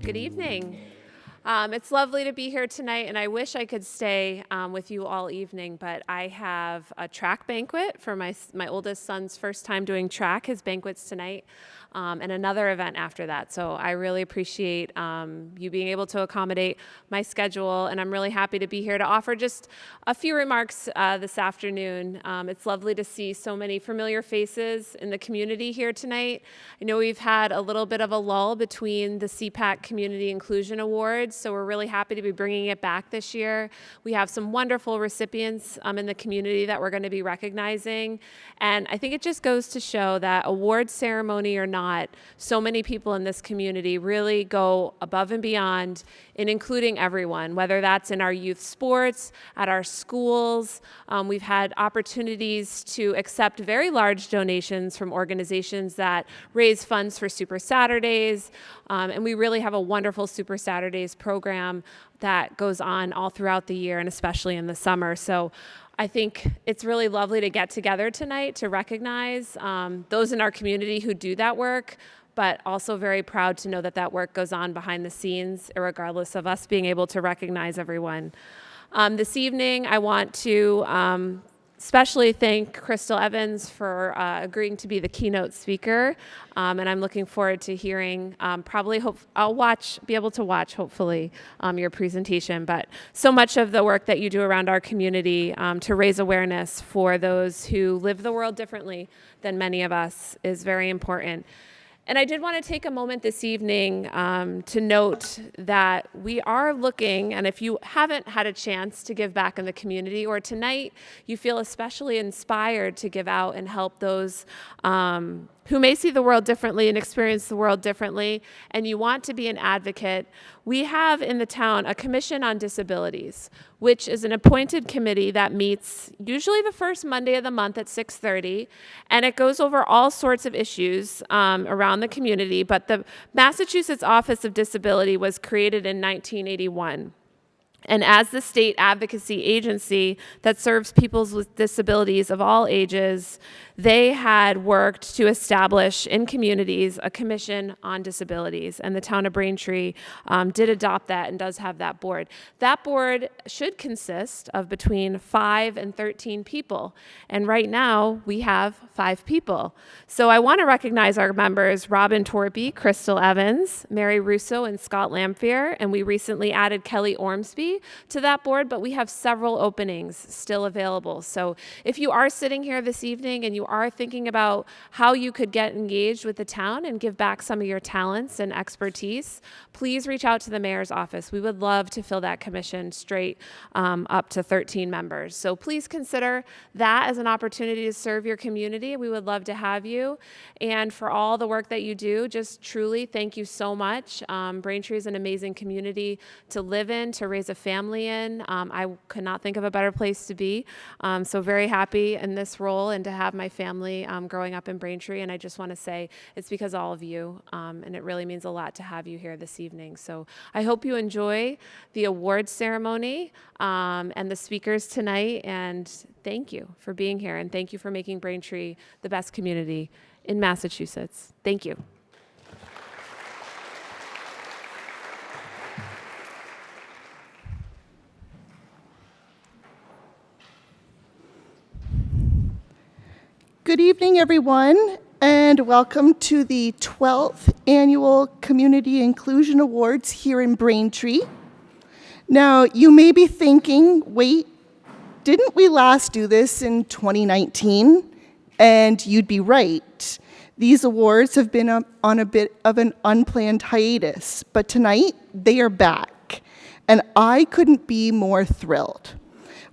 Good evening. It's lovely to be here tonight, and I wish I could stay with you all evening, but I have a track banquet for my oldest son's first time doing track. His banquet's tonight, and another event after that. So I really appreciate you being able to accommodate my schedule, and I'm really happy to be here to offer just a few remarks this afternoon. It's lovely to see so many familiar faces in the community here tonight. I know we've had a little bit of a lull between the SEPAC Community Inclusion Awards, so we're really happy to be bringing it back this year. We have some wonderful recipients in the community that we're going to be recognizing, and I think it just goes to show that award ceremony or not, so many people in this community really go above and beyond in including everyone, whether that's in our youth sports, at our schools. We've had opportunities to accept very large donations from organizations that raise funds for Super Saturdays, and we really have a wonderful Super Saturdays program that goes on all throughout the year and especially in the summer. So I think it's really lovely to get together tonight to recognize those in our community who do that work, but also very proud to know that that work goes on behind the scenes, regardless of us being able to recognize everyone. This evening, I want to especially thank Crystal Evans for agreeing to be the keynote speaker, and I'm looking forward to hearing, I'll be able to watch, hopefully, your presentation, but so much of the work that you do around our community to raise awareness for those who live the world differently than many of us is very important. And I did want to take a moment this evening to note that we are looking, and if you haven't had a chance to give back in the community, or tonight you feel especially inspired to give out and help those who may see the world differently and experience the world differently, and you want to be an advocate, we have in the town a Commission on Disabilities, which is an appointed committee that meets usually the first Monday of the month at 6:30, and it goes over all sorts of issues around the community, but the Massachusetts Office of Disability was created in 1981. And as the state advocacy agency that serves people with disabilities of all ages, they had worked to establish in communities a commission on disabilities. And the town of Braintree did adopt that and does have that board. That board should consist of between 5 and 13 people. And right now, we have 5 people. So I want to recognize our members, Robin Torpy, Crystal Evans, Mary Russo, and Scott Lamphere. And we recently added Kelly Ormsby to that board, but we have several openings still available. So if you are sitting here this evening and you are thinking about how you could get engaged with the town and give back some of your talents and expertise, please reach out to the mayor's office. We would love to fill that commission straight up to 13 members. So please consider that as an opportunity to serve your community. We would love to have you. And for all the work that you do, just truly thank you so much. Braintree is an amazing community to live in, to raise a family in. I could not think of a better place to be. So very happy in this role and to have my family growing up in Braintree. And I just want to say it's because of all of you. And it really means a lot to have you here this evening. So I hope you enjoy the awards ceremony and the speakers tonight. And thank you for being here. And thank you for making Braintree the best community in Massachusetts. Thank you. Good evening, everyone, and welcome to the 12th Annual Community Inclusion Awards here in Braintree. Now, you may be thinking, wait, didn't we last do this in 2019? And you'd be right. These awards have been on a bit of an unplanned hiatus, but tonight they are back, and I couldn't be more thrilled.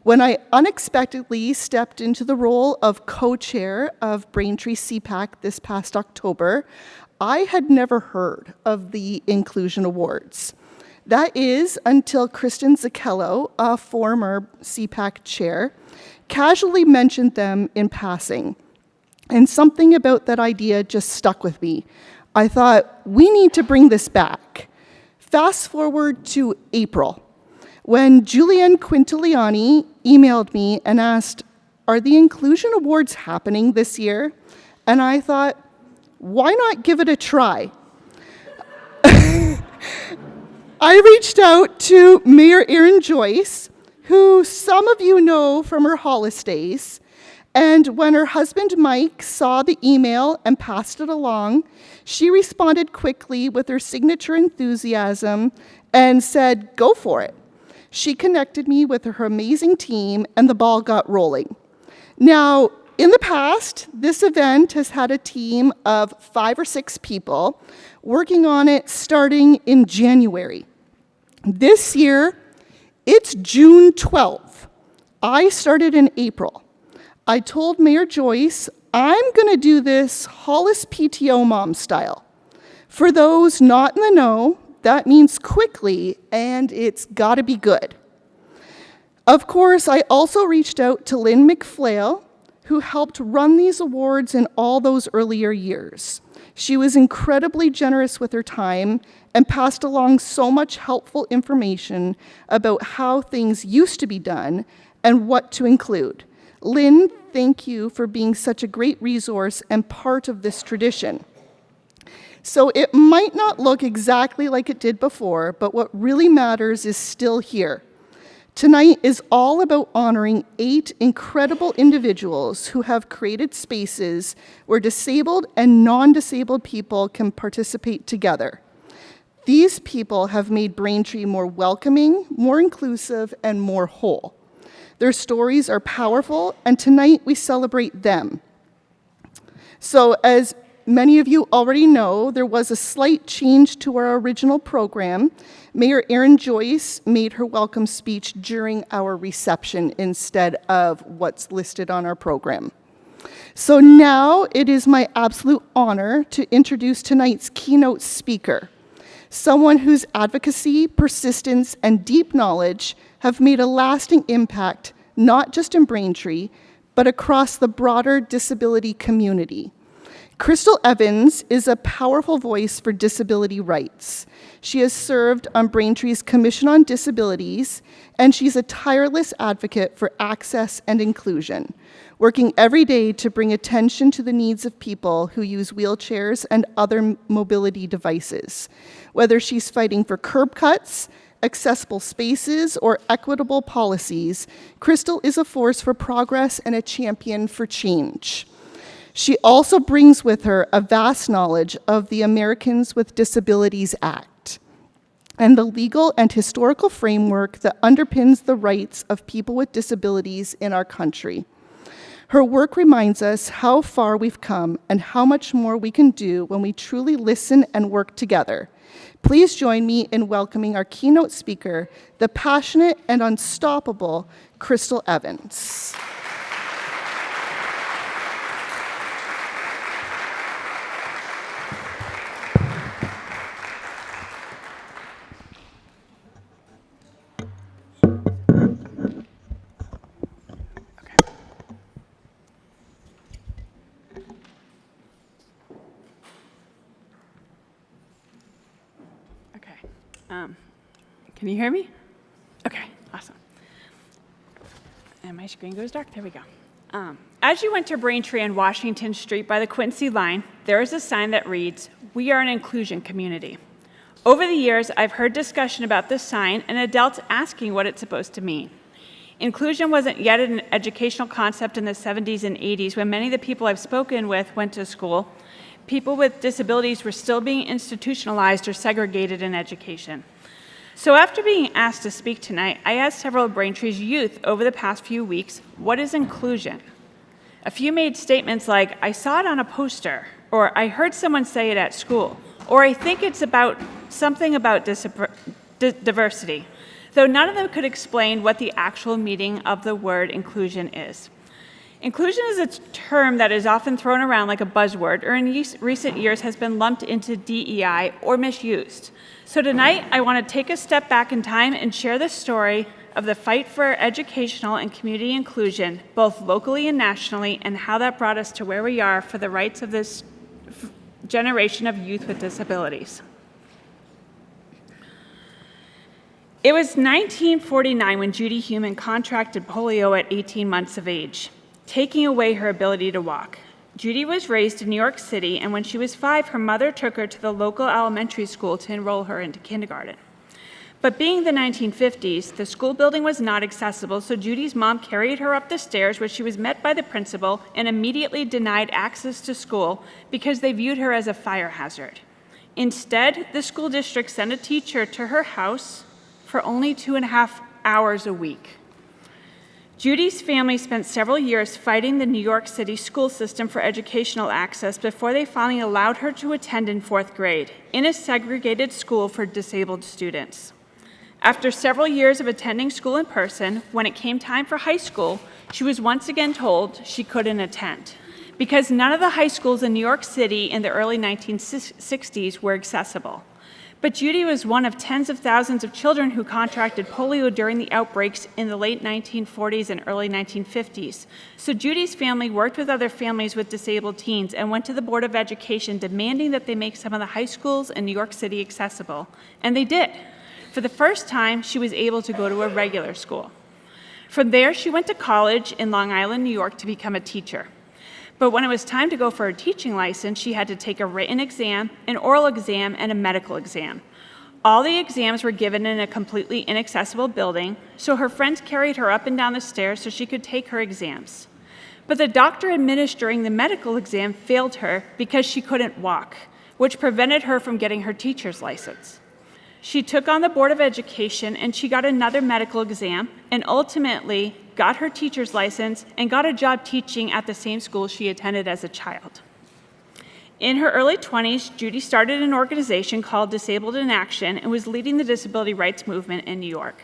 When I unexpectedly stepped into the role of co-chair of Braintree SEPAC this past October, I had never heard of the Inclusion Awards. That is until Kristen Zachello, a former SEPAC chair, casually mentioned them in passing. And something about that idea just stuck with me. I thought, we need to bring this back. Fast forward to April, when Julianne Quintiliani emailed me and asked, are the Inclusion Awards happening this year? And I thought, why not give it a try? I reached out to Mayor Erin Joyce, who some of you know from her Hollis days. And when her husband Mike saw the email and passed it along, she responded quickly with her signature enthusiasm and said, "Go for it." She connected me with her amazing team, and the ball got rolling. Now, in the past, this event has had a team of 5 or 6 people working on it starting in January. This year, it's June 12th. I started in April. I told Mayor Joyce, I'm going to do this Hollis PTO mom style. For those not in the know, that means quickly, and it's got to be good. Of course, I also reached out to Lynn McFlail, who helped run these awards in all those earlier years. She was incredibly generous with her time and passed along so much helpful information about how things used to be done and what to include. Lynn, thank you for being such a great resource and part of this tradition. So it might not look exactly like it did before, but what really matters is still here. Tonight is all about honoring 8 incredible individuals who have created spaces where disabled and non-disabled people can participate together. These people have made Braintree more welcoming, more inclusive, and more whole. Their stories are powerful, and tonight we celebrate them. So as many of you already know, there was a slight change to our original program. Mayor Erin Joyce made her welcome speech during our reception instead of what's listed on our program. So now it is my absolute honor to introduce tonight's keynote speaker, someone whose advocacy, persistence, and deep knowledge have made a lasting impact, not just in Braintree, but across the broader disability community. Crystal Evans is a powerful voice for disability rights. She has served on Braintree's Commission on Disabilities, and she's a tireless advocate for access and inclusion, working every day to bring attention to the needs of people who use wheelchairs and other mobility devices. Whether she's fighting for curb cuts, accessible spaces, or equitable policies, Crystal is a force for progress and a champion for change. She also brings with her a vast knowledge of the Americans with Disabilities Act and the legal and historical framework that underpins the rights of people with disabilities in our country. Her work reminds us how far we've come and how much more we can do when we truly listen and work together. Please join me in welcoming our keynote speaker, the passionate and unstoppable Crystal Evans. Can you hear me? Okay, awesome. And my screen goes dark. There we go. As you enter Braintree on Washington Street by the Quincy line, there is a sign that reads, "We are an inclusion community." Over the years, I've heard discussion about this sign and adults asking what it's supposed to mean. Inclusion wasn't yet an educational concept in the 70s and 80s when many of the people I've spoken with went to school. People with disabilities were still being institutionalized or segregated in education. So after being asked to speak tonight, I asked several of Braintree's youth over the past few weeks, what is inclusion? A few made statements like, I saw it on a poster, or I heard someone say it at school, or I think it's about something about diversity, though none of them could explain what the actual meaning of the word inclusion is. Inclusion is a term that is often thrown around like a buzzword, or in recent years has been lumped into DEI or misused. So tonight, I want to take a step back in time and share the story of the fight for educational and community inclusion, both locally and nationally, and how that brought us to where we are for the rights of this generation of youth with disabilities. It was 1949 when Judy Heumann contracted polio at 18 months of age, taking away her ability to walk. Judy was raised in New York City, and when she was 5, her mother took her to the local elementary school to enroll her into kindergarten. But being the 1950s, the school building was not accessible, so Judy's mom carried her up the stairs where she was met by the principal and immediately denied access to school because they viewed her as a fire hazard. Instead, the school district sent a teacher to her house for only 2.5 hours a week. Judy's family spent several years fighting the New York City school system for educational access before they finally allowed her to attend in 4th grade in a segregated school for disabled students. After several years of attending school in person, when it came time for high school, she was once again told she couldn't attend because none of the high schools in New York City in the early 1960s were accessible. But Judy was one of tens of thousands of children who contracted polio during the outbreaks in the late 1940s and early 1950s. So Judy's family worked with other families with disabled teens and went to the Board of Education demanding that they make some of the high schools in New York City accessible. And they did. For the first time, she was able to go to a regular school. From there, she went to college in Long Island, New York, to become a teacher. But when it was time to go for her teaching license, she had to take a written exam, an oral exam, and a medical exam. All the exams were given in a completely inaccessible building, so her friends carried her up and down the stairs so she could take her exams. But the doctor administering the medical exam failed her because she couldn't walk, which prevented her from getting her teacher's license. She took on the Board of Education and she got another medical exam and ultimately got her teacher's license and got a job teaching at the same school she attended as a child. In her early 20s, Judy started an organization called Disabled in Action and was leading the disability rights movement in New York.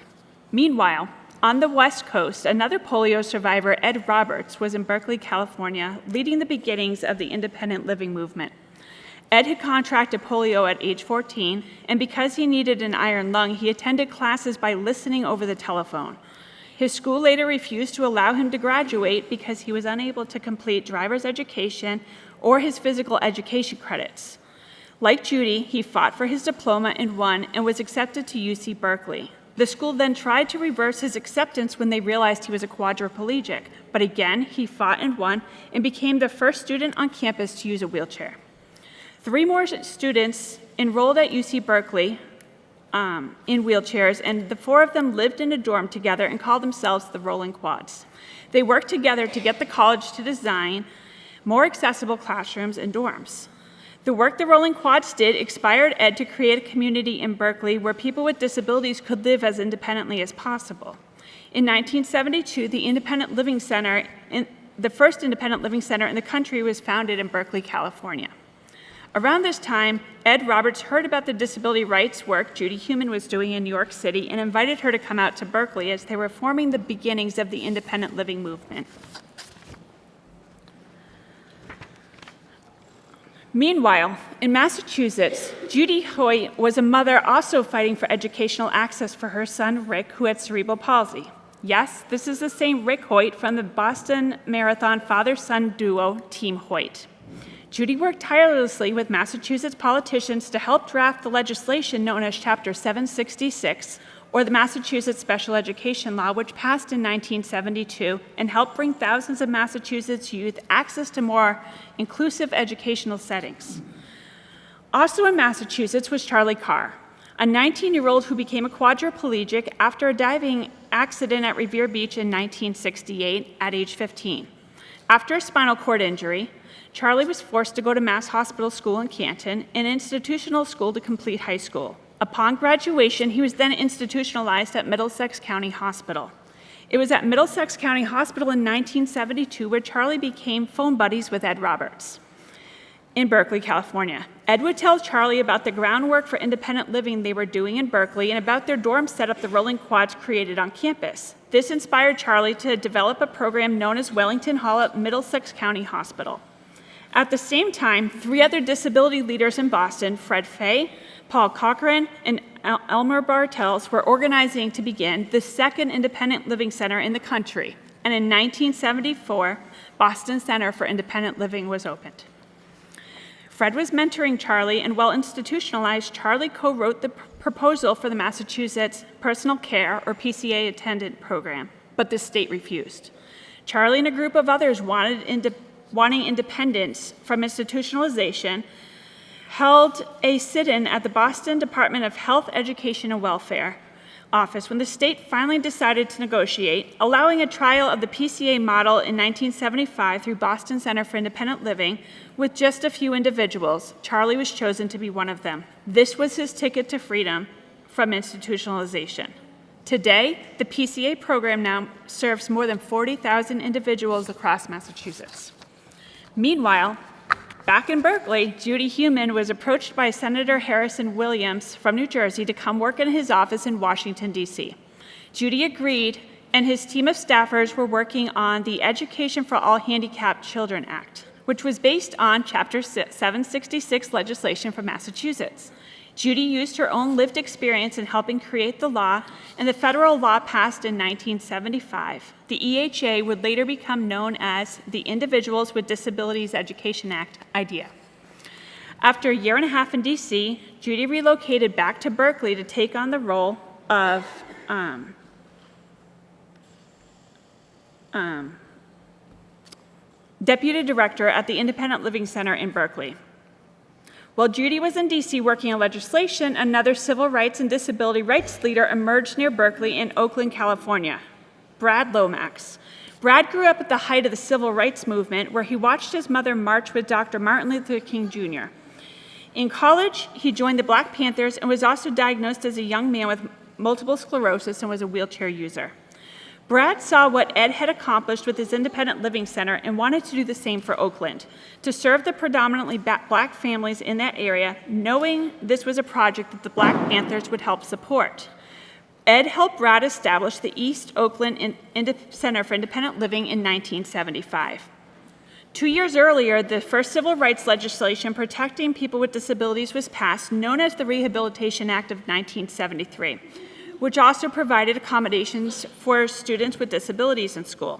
Meanwhile, on the West Coast, another polio survivor, Ed Roberts, was in Berkeley, California, leading the beginnings of the independent living movement. Ed had contracted polio at age 14, and because he needed an iron lung, he attended classes by listening over the telephone. His school later refused to allow him to graduate because he was unable to complete driver's education or his physical education credits. Like Judy, he fought for his diploma and won and was accepted to UC Berkeley. The school then tried to reverse his acceptance when they realized he was a quadriplegic, but again, he fought and won and became the first student on campus to use a wheelchair. 3 more students enrolled at UC Berkeley in wheelchairs, and the 4 of them lived in a dorm together and called themselves the Rolling Quads. They worked together to get the college to design more accessible classrooms and dorms. The work the Rolling Quads did inspired Ed to create a community in Berkeley where people with disabilities could live as independently as possible. In 1972, the first independent living center in the country was founded in Berkeley, California. Around this time, Ed Roberts heard about the disability rights work Judy Heumann was doing in New York City and invited her to come out to Berkeley as they were forming the beginnings of the independent living movement. Meanwhile, in Massachusetts, Judy Hoyt was a mother also fighting for educational access for her son, Rick, who had cerebral palsy. Yes, this is the same Rick Hoyt from the Boston Marathon father-son duo, Team Hoyt. Judy worked tirelessly with Massachusetts politicians to help draft the legislation known as Chapter 766, or the Massachusetts Special Education Law, which passed in 1972 and helped bring thousands of Massachusetts youth access to more inclusive educational settings. Also in Massachusetts was Charlie Carr, a 19-year-old who became a quadriplegic after a diving accident at Revere Beach in 1968 at age 15. After a spinal cord injury, Charlie was forced to go to Mass Hospital School in Canton, an institutional school to complete high school. Upon graduation, he was then institutionalized at Middlesex County Hospital. It was at Middlesex County Hospital in 1972 where Charlie became phone buddies with Ed Roberts in Berkeley, California. Ed would tell Charlie about the groundwork for independent living they were doing in Berkeley and about their dorm setup the Rolling Quads created on campus. This inspired Charlie to develop a program known as Wellington Hall at Middlesex County Hospital. At the same time, 3 other disability leaders in Boston, Fred Fay, Paul Cochran, and Elmer Bartels, were organizing to begin the second independent living center in the country. And in 1974, Boston Center for Independent Living was opened. Fred was mentoring Charlie, and while institutionalized, Charlie co-wrote the proposal for the Massachusetts Personal Care, or PCA, attendant program, but the state refused. Charlie and a group of others wanting independence from institutionalization, held a sit-in at the Boston Department of Health, Education, and Welfare, office when the state finally decided to negotiate, allowing a trial of the PCA model in 1975 through Boston Center for Independent Living with just a few individuals. Charlie was chosen to be one of them. This was his ticket to freedom from institutionalization. Today, the PCA program now serves more than 40,000 individuals across Massachusetts. Meanwhile, back in Berkeley, Judy Heumann was approached by Senator Harrison Williams from New Jersey to come work in his office in Washington, D.C. Judy agreed, and his team of staffers were working on the Education for All Handicapped Children Act, which was based on Chapter 766 legislation from Massachusetts. Judy used her own lived experience in helping create the law, and the federal law passed in 1975. The EHA would later become known as the Individuals with Disabilities Education Act, IDEA. After a year and a half in D.C., Judy relocated back to Berkeley to take on the role of Deputy Director at the Independent Living Center in Berkeley. While Judy was in D.C. working on legislation, another civil rights and disability rights leader emerged near Berkeley in Oakland, California, Brad Lomax. Brad grew up at the height of the civil rights movement, where he watched his mother march with Dr. Martin Luther King Jr. In college, he joined the Black Panthers and was also diagnosed as a young man with multiple sclerosis and was a wheelchair user. Brad saw what Ed had accomplished with his independent living center and wanted to do the same for Oakland, to serve the predominantly black families in that area, knowing this was a project that the Black Panthers would help support. Ed helped Brad establish the East Oakland Center for Independent Living in 1975. 2 years earlier, the first civil rights legislation protecting people with disabilities was passed, known as the Rehabilitation Act of 1973. Which also provided accommodations for students with disabilities in school.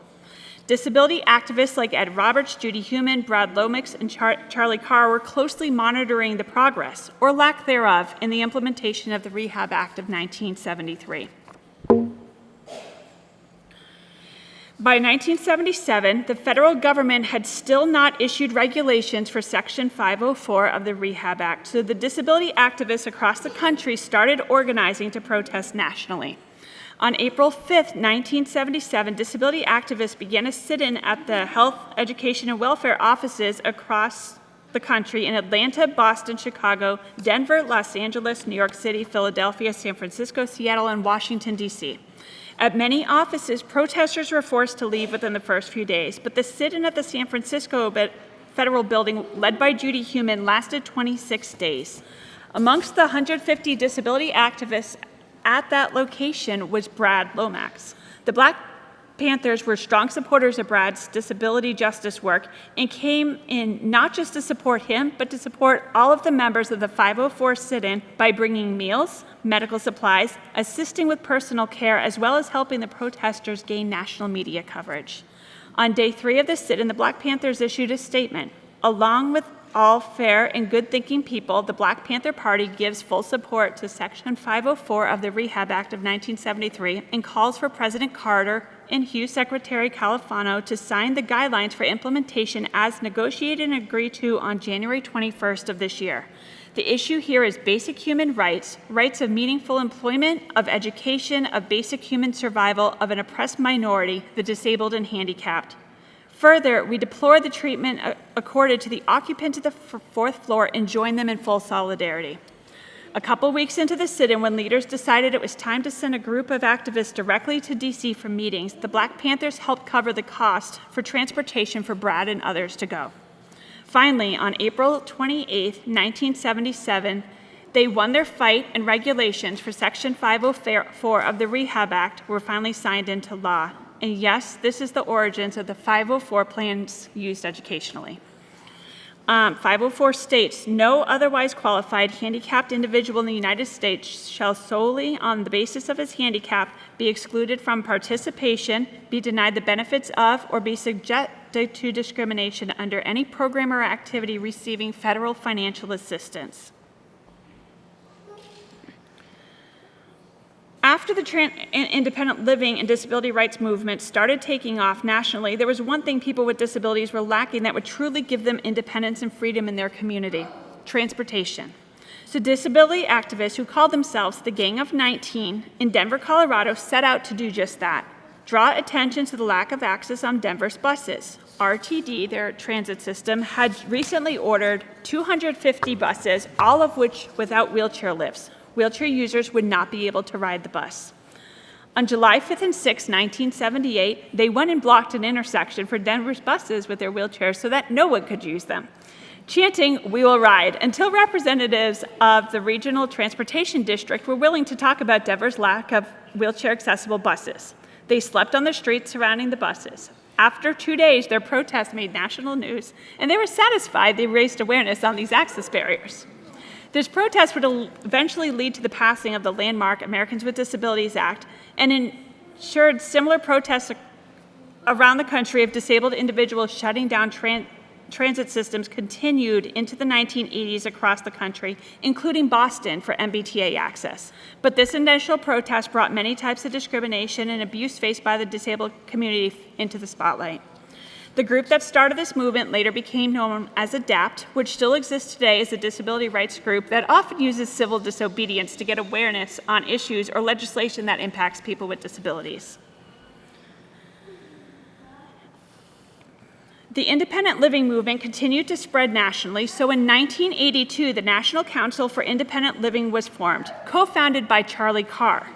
Disability activists like Ed Roberts, Judy Heumann, Brad Lomax, and Charlie Carr were closely monitoring the progress, or lack thereof, in the implementation of the Rehab Act of 1973. By 1977, the federal government had still not issued regulations for Section 504 of the Rehab Act, so the disability activists across the country started organizing to protest nationally. On April 5, 1977, disability activists began a sit-in at the health, education, and welfare offices across the country in Atlanta, Boston, Chicago, Denver, Los Angeles, New York City, Philadelphia, San Francisco, Seattle, and Washington, D.C. At many offices, protesters were forced to leave within the first few days, but the sit-in at the San Francisco federal building, led by Judy Heumann, lasted 26 days. Amongst the 150 disability activists at that location was Brad Lomax. The Black Panthers were strong supporters of Brad's disability justice work and came in not just to support him, but to support all of the members of the 504 sit-in by bringing meals, medical supplies, assisting with personal care, as well as helping the protesters gain national media coverage. On day 3 of the sit-in, the Black Panthers issued a statement. Along with all fair and good-thinking people, the Black Panther Party gives full support to Section 504 of the Rehab Act of 1973 and calls for President Carter and Hugh Secretary Califano to sign the guidelines for implementation as negotiated and agreed to on January 21st of this year. The issue here is basic human rights, rights of meaningful employment, of education, of basic human survival of an oppressed minority, the disabled and handicapped. Further, we deplore the treatment accorded to the occupants of the 4th floor and join them in full solidarity. A couple weeks into the sit-in, when leaders decided it was time to send a group of activists directly to D.C. for meetings, the Black Panthers helped cover the cost for transportation for Brad and others to go. Finally, on April 28, 1977, they won their fight, and regulations for Section 504 of the Rehab Act were finally signed into law. And yes, this is the origins of the 504 plans used educationally. 504 states, no otherwise qualified handicapped individual in the United States shall solely on the basis of his handicap be excluded from participation, be denied the benefits of, or be subjected to discrimination under any program or activity receiving federal financial assistance. After the independent living and disability rights movement started taking off nationally, there was one thing people with disabilities were lacking that would truly give them independence and freedom in their community: transportation. So disability activists who called themselves the Gang of 19 in Denver, Colorado, set out to do just that: draw attention to the lack of access on Denver's buses. RTD, their transit system, had recently ordered 250 buses, all of which without wheelchair lifts. Wheelchair users would not be able to ride the bus. On July 5th and 6th, 1978, they went and blocked an intersection for Denver's buses with their wheelchairs so that no one could use them, chanting, "We will ride," until representatives of the Regional Transportation District were willing to talk about Denver's lack of wheelchair-accessible buses. They slept on the streets surrounding the buses. After 2 days, their protest made national news, and they were satisfied they raised awareness on these access barriers. This protest would eventually lead to the passing of the landmark Americans with Disabilities Act and ensured similar protests around the country of disabled individuals shutting down transit systems continued into the 1980s across the country, including Boston for MBTA access. But this initial protest brought many types of discrimination and abuse faced by the disabled community into the spotlight. The group that started this movement later became known as ADAPT, which still exists today as a disability rights group that often uses civil disobedience to get awareness on issues or legislation that impacts people with disabilities. The independent living movement continued to spread nationally, so in 1982, the National Council for Independent Living was formed, co-founded by Charlie Carr.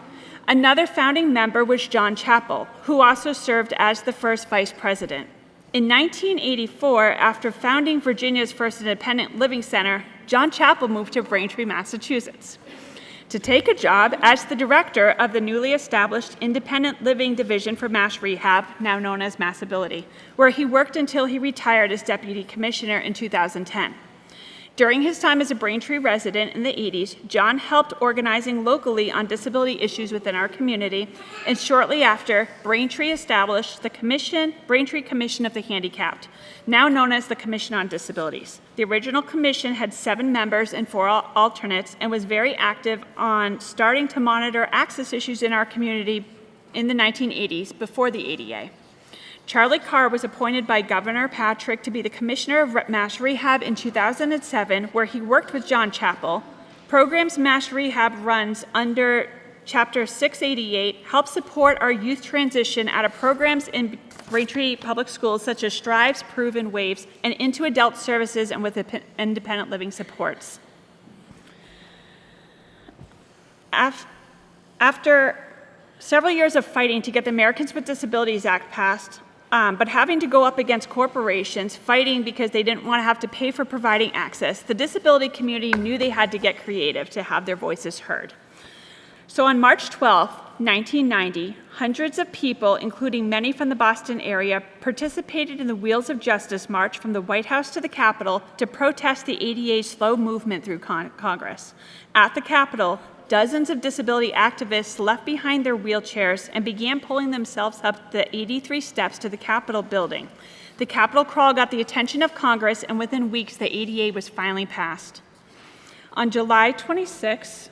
Another founding member was John Chappell, who also served as the first vice president. In 1984, after founding Virginia's first independent living center, John Chappell moved to Braintree, Massachusetts, to take a job as the director of the newly established Independent Living Division for Mass Rehab, now known as Massability, where he worked until he retired as deputy commissioner in 2010. During his time as a Braintree resident in the 80s, John helped organizing locally on disability issues within our community, and shortly after, Braintree established the Braintree Commission of the Handicapped, now known as the Commission on Disabilities. The original commission had 7 members and 4 alternates and was very active on starting to monitor access issues in our community in the 1980s before the ADA. Charlie Carr was appointed by Governor Patrick to be the Commissioner of Mass Rehab in 2007, where he worked with John Chappell. Programs Mass Rehab runs under Chapter 688 help support our youth transition out of programs in Braintree Public Schools such as Strives, Prove, and Waves, and into adult services and with independent living supports. After several years of fighting to get the Americans with Disabilities Act passed, but having to go up against corporations, fighting because they didn't want to have to pay for providing access, the disability community knew they had to get creative to have their voices heard. So on March 12, 1990, hundreds of people, including many from the Boston area, participated in the Wheels of Justice March from the White House to the Capitol to protest the ADA's slow movement through Congress. At the Capitol, dozens of disability activists left behind their wheelchairs and began pulling themselves up the 83 steps to the Capitol building. The Capitol crawl got the attention of Congress, and within weeks, the ADA was finally passed. On July 26,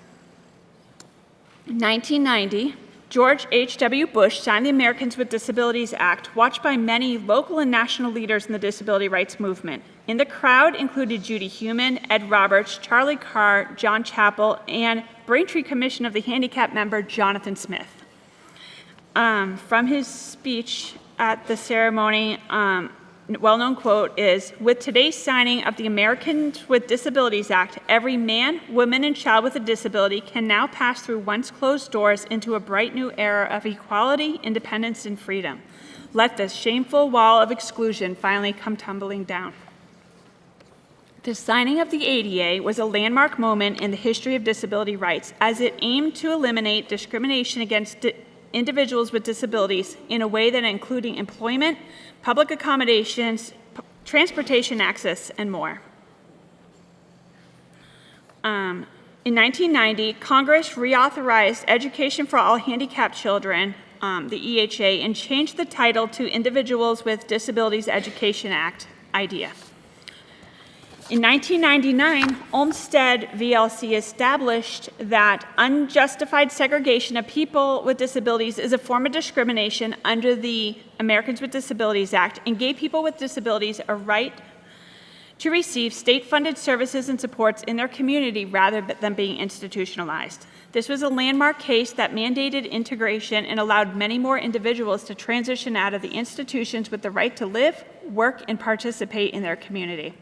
1990, George H.W. Bush signed the Americans with Disabilities Act, watched by many local and national leaders in the disability rights movement. In the crowd included Judy Heumann, Ed Roberts, Charlie Carr, John Chappell, and Braintree Commission of the Handicapped member Jonathan Smith. From his speech at the ceremony, well-known quote is, "With today's signing of the Americans with Disabilities Act, every man, woman, and child with a disability can now pass through once closed doors into a bright new era of equality, independence, and freedom. Let the shameful wall of exclusion finally come tumbling down." The signing of the ADA was a landmark moment in the history of disability rights, as it aimed to eliminate discrimination against individuals with disabilities in a way that included employment, public accommodations, transportation access, and more. In 1990, Congress reauthorized Education for All Handicapped Children, the EHA, and changed the title to Individuals with Disabilities Education Act, IDEA. In 1999, Olmsted VLC established that unjustified segregation of people with disabilities is a form of discrimination under the Americans with Disabilities Act and gave people with disabilities a right to receive state-funded services and supports in their community rather than being institutionalized. This was a landmark case that mandated integration and allowed many more individuals to transition out of the institutions with the right to live, work, and participate in their community.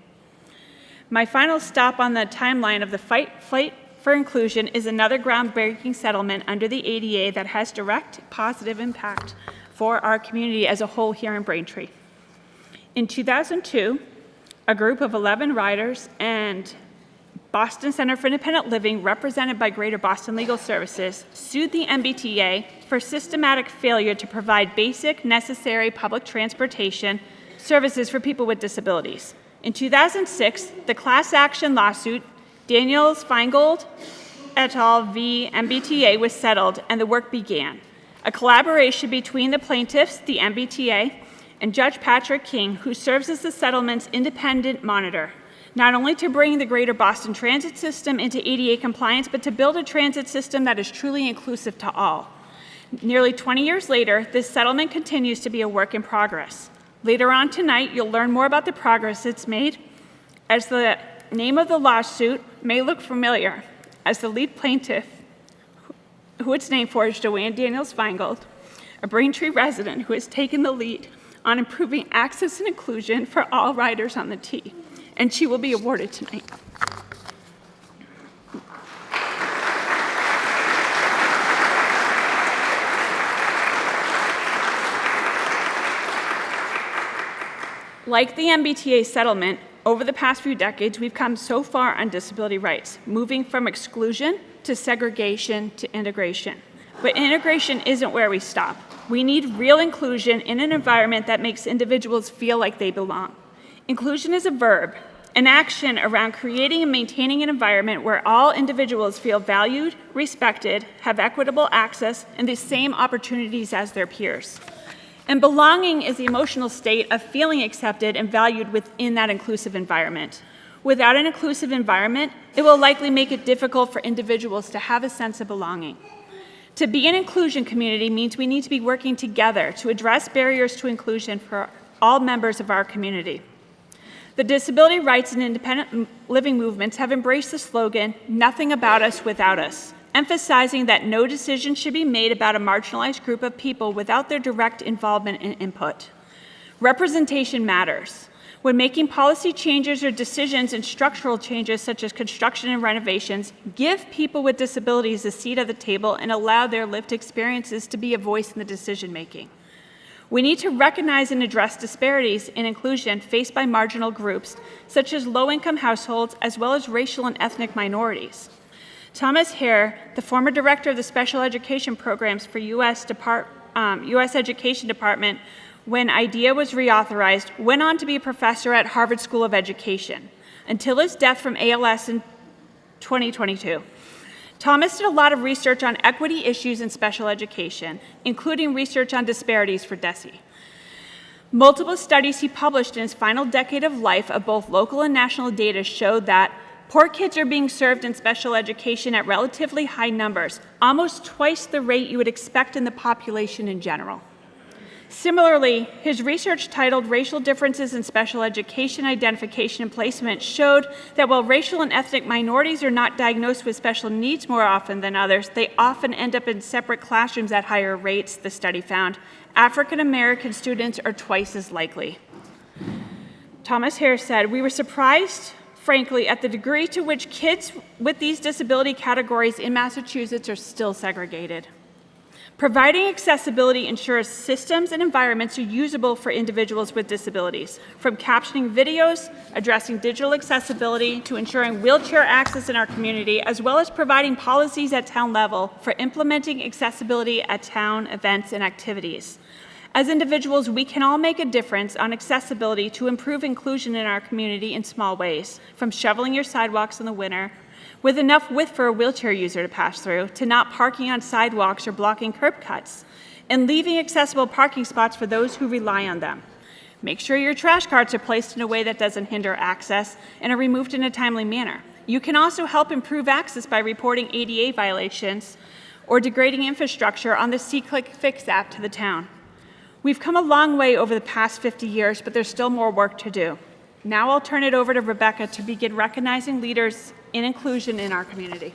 My final stop on the timeline of the fight for inclusion is another groundbreaking settlement under the ADA that has direct positive impact for our community as a whole here in Braintree. In 2002, a group of 11 riders and Boston Center for Independent Living, represented by Greater Boston Legal Services, sued the MBTA for systematic failure to provide basic, necessary public transportation services for people with disabilities. In 2006, the class action lawsuit, Daniels-Feingold et al. V. MBTA, was settled and the work began. A collaboration between the plaintiffs, the MBTA, and Judge Patrick King, who serves as the settlement's independent monitor, not only to bring the Greater Boston transit system into ADA compliance, but to build a transit system that is truly inclusive to all. Nearly 20 years later, this settlement continues to be a work in progress. Later on tonight, you'll learn more about the progress it's made, as the name of the lawsuit may look familiar, as the lead plaintiff, who it's named for, is Joanne Daniels-Feingold, a Braintree resident who has taken the lead on improving access and inclusion for all riders on the T, and she will be awarded tonight. Like the MBTA settlement, over the past few decades, we've come so far on disability rights, moving from exclusion to segregation to integration. But integration isn't where we stop. We need real inclusion in an environment that makes individuals feel like they belong. Inclusion is a verb, an action around creating and maintaining an environment where all individuals feel valued, respected, have equitable access, and the same opportunities as their peers. And belonging is the emotional state of feeling accepted and valued within that inclusive environment. Without an inclusive environment, it will likely make it difficult for individuals to have a sense of belonging. To be an inclusion community means we need to be working together to address barriers to inclusion for all members of our community. The disability rights and independent living movements have embraced the slogan, "Nothing about us without us," emphasizing that no decision should be made about a marginalized group of people without their direct involvement and input. Representation matters. When making policy changes or decisions and structural changes such as construction and renovations, give people with disabilities a seat at the table and allow their lived experiences to be a voice in the decision making. We need to recognize and address disparities in inclusion faced by marginal groups such as low-income households as well as racial and ethnic minorities. Thomas Hare, the former director of the Special Education Programs for U.S. Education Department, when IDEA was reauthorized, went on to be a professor at Harvard School of Education until his death from ALS in 2022. Thomas did a lot of research on equity issues in special education, including research on disparities for DESE. Multiple studies he published in his final decade of life of both local and national data showed that poor kids are being served in special education at relatively high numbers, almost twice the rate you would expect in the population in general. Similarly, his research titled Racial Differences in Special Education Identification and Placement showed that while racial and ethnic minorities are not diagnosed with special needs more often than others, they often end up in separate classrooms at higher rates, the study found. African American students are twice as likely. Thomas Hare said, "We were surprised, frankly, at the degree to which kids with these disability categories in Massachusetts are still segregated. Providing accessibility ensures systems and environments are usable for individuals with disabilities, from captioning videos, addressing digital accessibility, to ensuring wheelchair access in our community, as well as providing policies at town level for implementing accessibility at town events and activities. As individuals, we can all make a difference on accessibility to improve inclusion in our community in small ways, from shoveling your sidewalks in the winter with enough width for a wheelchair user to pass through, to not parking on sidewalks or blocking curb cuts, and leaving accessible parking spots for those who rely on them. Make sure your trash carts are placed in a way that doesn't hinder access and are removed in a timely manner. You can also help improve access by reporting ADA violations or degrading infrastructure on the See-Click-Fix app to the town. We've come a long way over the past 50 years, but there's still more work to do. Now I'll turn it over to Rebecca to begin recognizing leaders in inclusion in our community.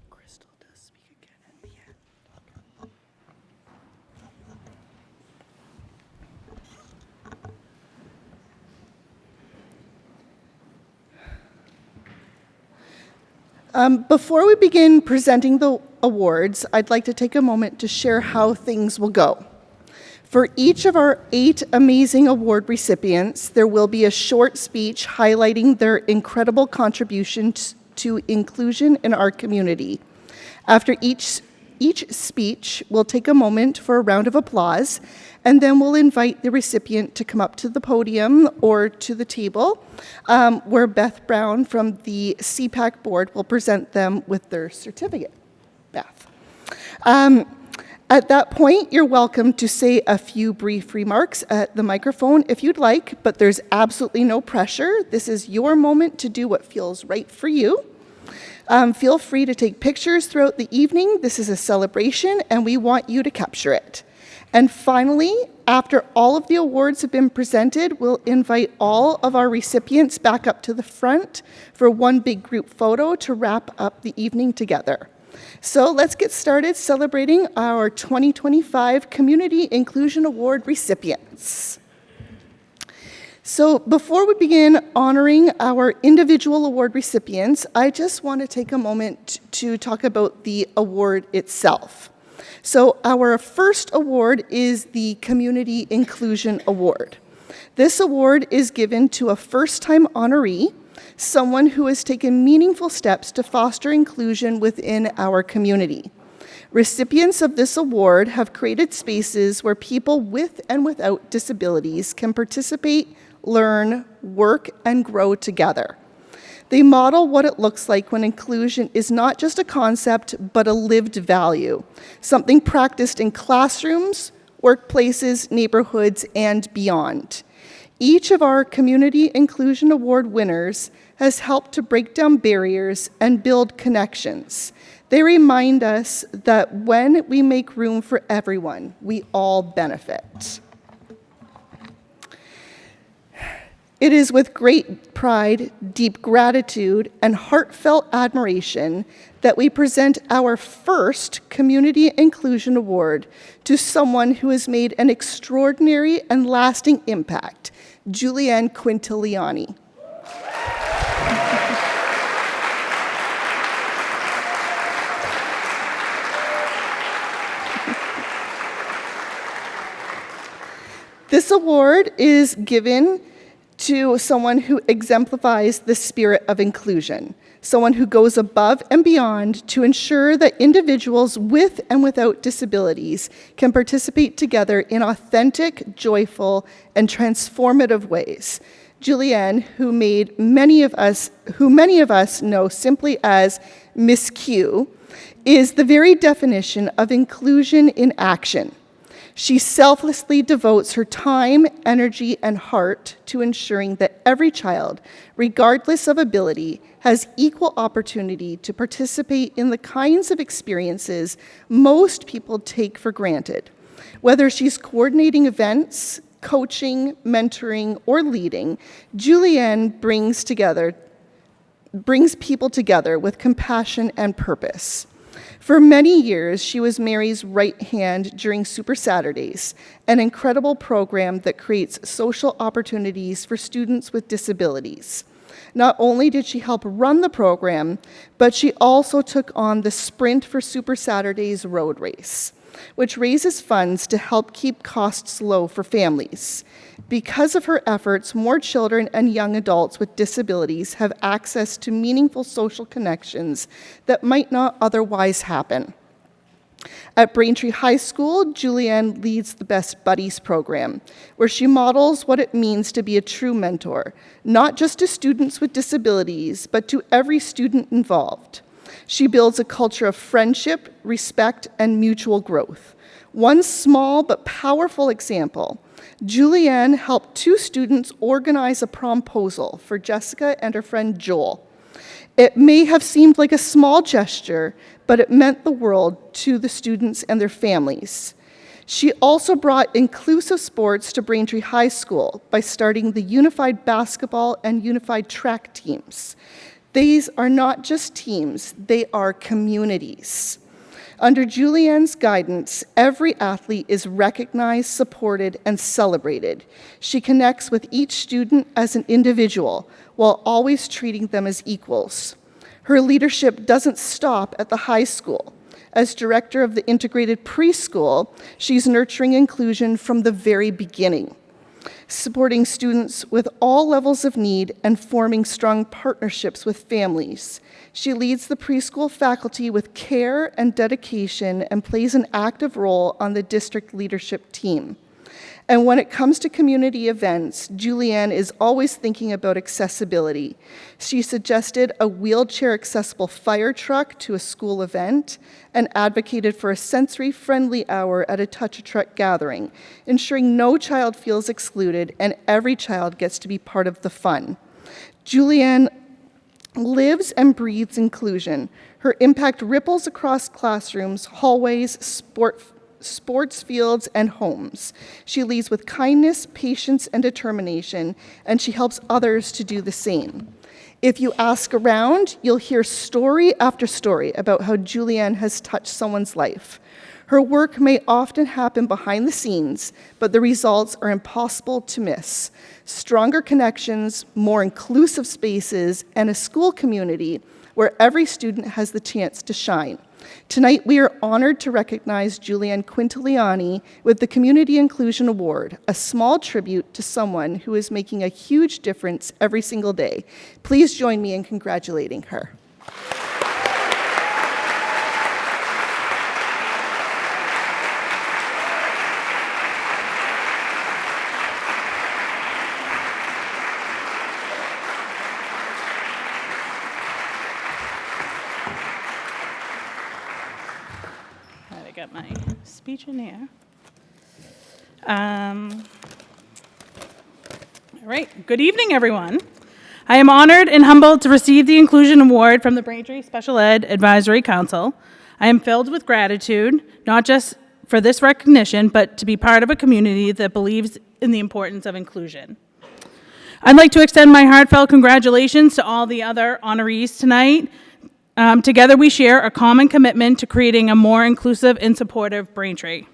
Crystal does speak again at the end. Before we begin presenting the awards, I'd like to take a moment to share how things will go. For each of our 8 amazing award recipients, there will be a short speech highlighting their incredible contributions to inclusion in our community. After each speech, we'll take a moment for a round of applause, and then we'll invite the recipient to come up to the podium or to the table, where Beth Brown from the SEPAC board will present them with their certificate. Beth. At that point, you're welcome to say a few brief remarks at the microphone if you'd like, but there's absolutely no pressure. This is your moment to do what feels right for you. Feel free to take pictures throughout the evening. This is a celebration, and we want you to capture it. And finally, after all of the awards have been presented, we'll invite all of our recipients back up to the front for one big group photo to wrap up the evening together. So let's get started celebrating our 2025 Community Inclusion Award recipients. So before we begin honoring our individual award recipients, I just want to take a moment to talk about the award itself. So our first award is the Community Inclusion Award. This award is given to a first-time honoree, someone who has taken meaningful steps to foster inclusion within our community. Recipients of this award have created spaces where people with and without disabilities can participate, learn, work, and grow together. They model what it looks like when inclusion is not just a concept, but a lived value, something practiced in classrooms, workplaces, neighborhoods, and beyond. Each of our Community Inclusion Award winners has helped to break down barriers and build connections. They remind us that when we make room for everyone, we all benefit. It is with great pride, deep gratitude, and heartfelt admiration that we present our first Community Inclusion Award to someone who has made an extraordinary and lasting impact, Julianne Quintiliani. This award is given to someone who exemplifies the spirit of inclusion, someone who goes above and beyond to ensure that individuals with and without disabilities can participate together in authentic, joyful, and transformative ways. Julianne, who many of us know simply as Miss Q, is the very definition of inclusion in action. She selflessly devotes her time, energy, and heart to ensuring that every child, regardless of ability, has equal opportunity to participate in the kinds of experiences most people take for granted. Whether she's coordinating events, coaching, mentoring, or leading, Julianne brings people together with compassion and purpose. For many years, she was Mary's right hand during Super Saturdays, an incredible program that creates social opportunities for students with disabilities. Not only did she help run the program, but she also took on the Sprint for Super Saturdays road race, which raises funds to help keep costs low for families. Because of her efforts, more children and young adults with disabilities have access to meaningful social connections that might not otherwise happen. At Braintree High School, Julianne leads the Best Buddies program, where she models what it means to be a true mentor, not just to students with disabilities, but to every student involved. She builds a culture of friendship, respect, and mutual growth. One small but powerful example, Julianne helped 2 students organize a promposal for Jessica and her friend Joel. It may have seemed like a small gesture, but it meant the world to the students and their families. She also brought inclusive sports to Braintree High School by starting the unified basketball and unified track teams. These are not just teams, they are communities. Under Julianne's guidance, every athlete is recognized, supported, and celebrated. She connects with each student as an individual while always treating them as equals. Her leadership doesn't stop at the high school. As director of the integrated preschool, she's nurturing inclusion from the very beginning, supporting students with all levels of need and forming strong partnerships with families. She leads the preschool faculty with care and dedication and plays an active role on the district leadership team. And when it comes to community events, Julianne is always thinking about accessibility. She suggested a wheelchair-accessible fire truck to a school event and advocated for a sensory-friendly hour at a touch-a-truck gathering, ensuring no child feels excluded and every child gets to be part of the fun. Julianne lives and breathes inclusion. Her impact ripples across classrooms, hallways, sports fields, and homes. She leads with kindness, patience, and determination, and she helps others to do the same. If you ask around, you'll hear story after story about how Julianne has touched someone's life. Her work may often happen behind the scenes, but the results are impossible to miss. Stronger connections, more inclusive spaces, and a school community where every student has the chance to shine. Tonight, we are honored to recognize Julianne Quintiliani with the Community Inclusion Award, a small tribute to someone who is making a huge difference every single day. Please join me in congratulating her. I got my speech in here. All right, good evening, everyone. I am honored and humbled to receive the Inclusion Award from the Braintree Special Ed Advisory Council. I am filled with gratitude, not just for this recognition, but to be part of a community that believes in the importance of inclusion. I'd like to extend my heartfelt congratulations to all the other honorees tonight. Together we share a common commitment to creating a more inclusive and supportive Braintree.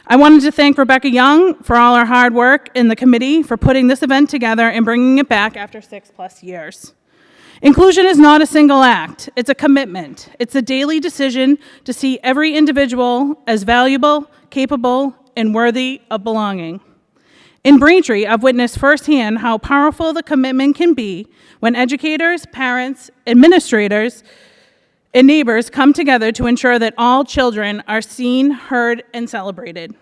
I wanted to thank Rebecca Young for all her hard work in the committee for putting this event together and bringing it back after 6+ years. Inclusion is not a single act, it's a commitment. It's a daily decision to see every individual as valuable, capable, and worthy of belonging. In Braintree, I've witnessed firsthand how powerful the commitment can be when educators, parents, administrators, and neighbors come together to ensure that all children are seen, heard, and celebrated.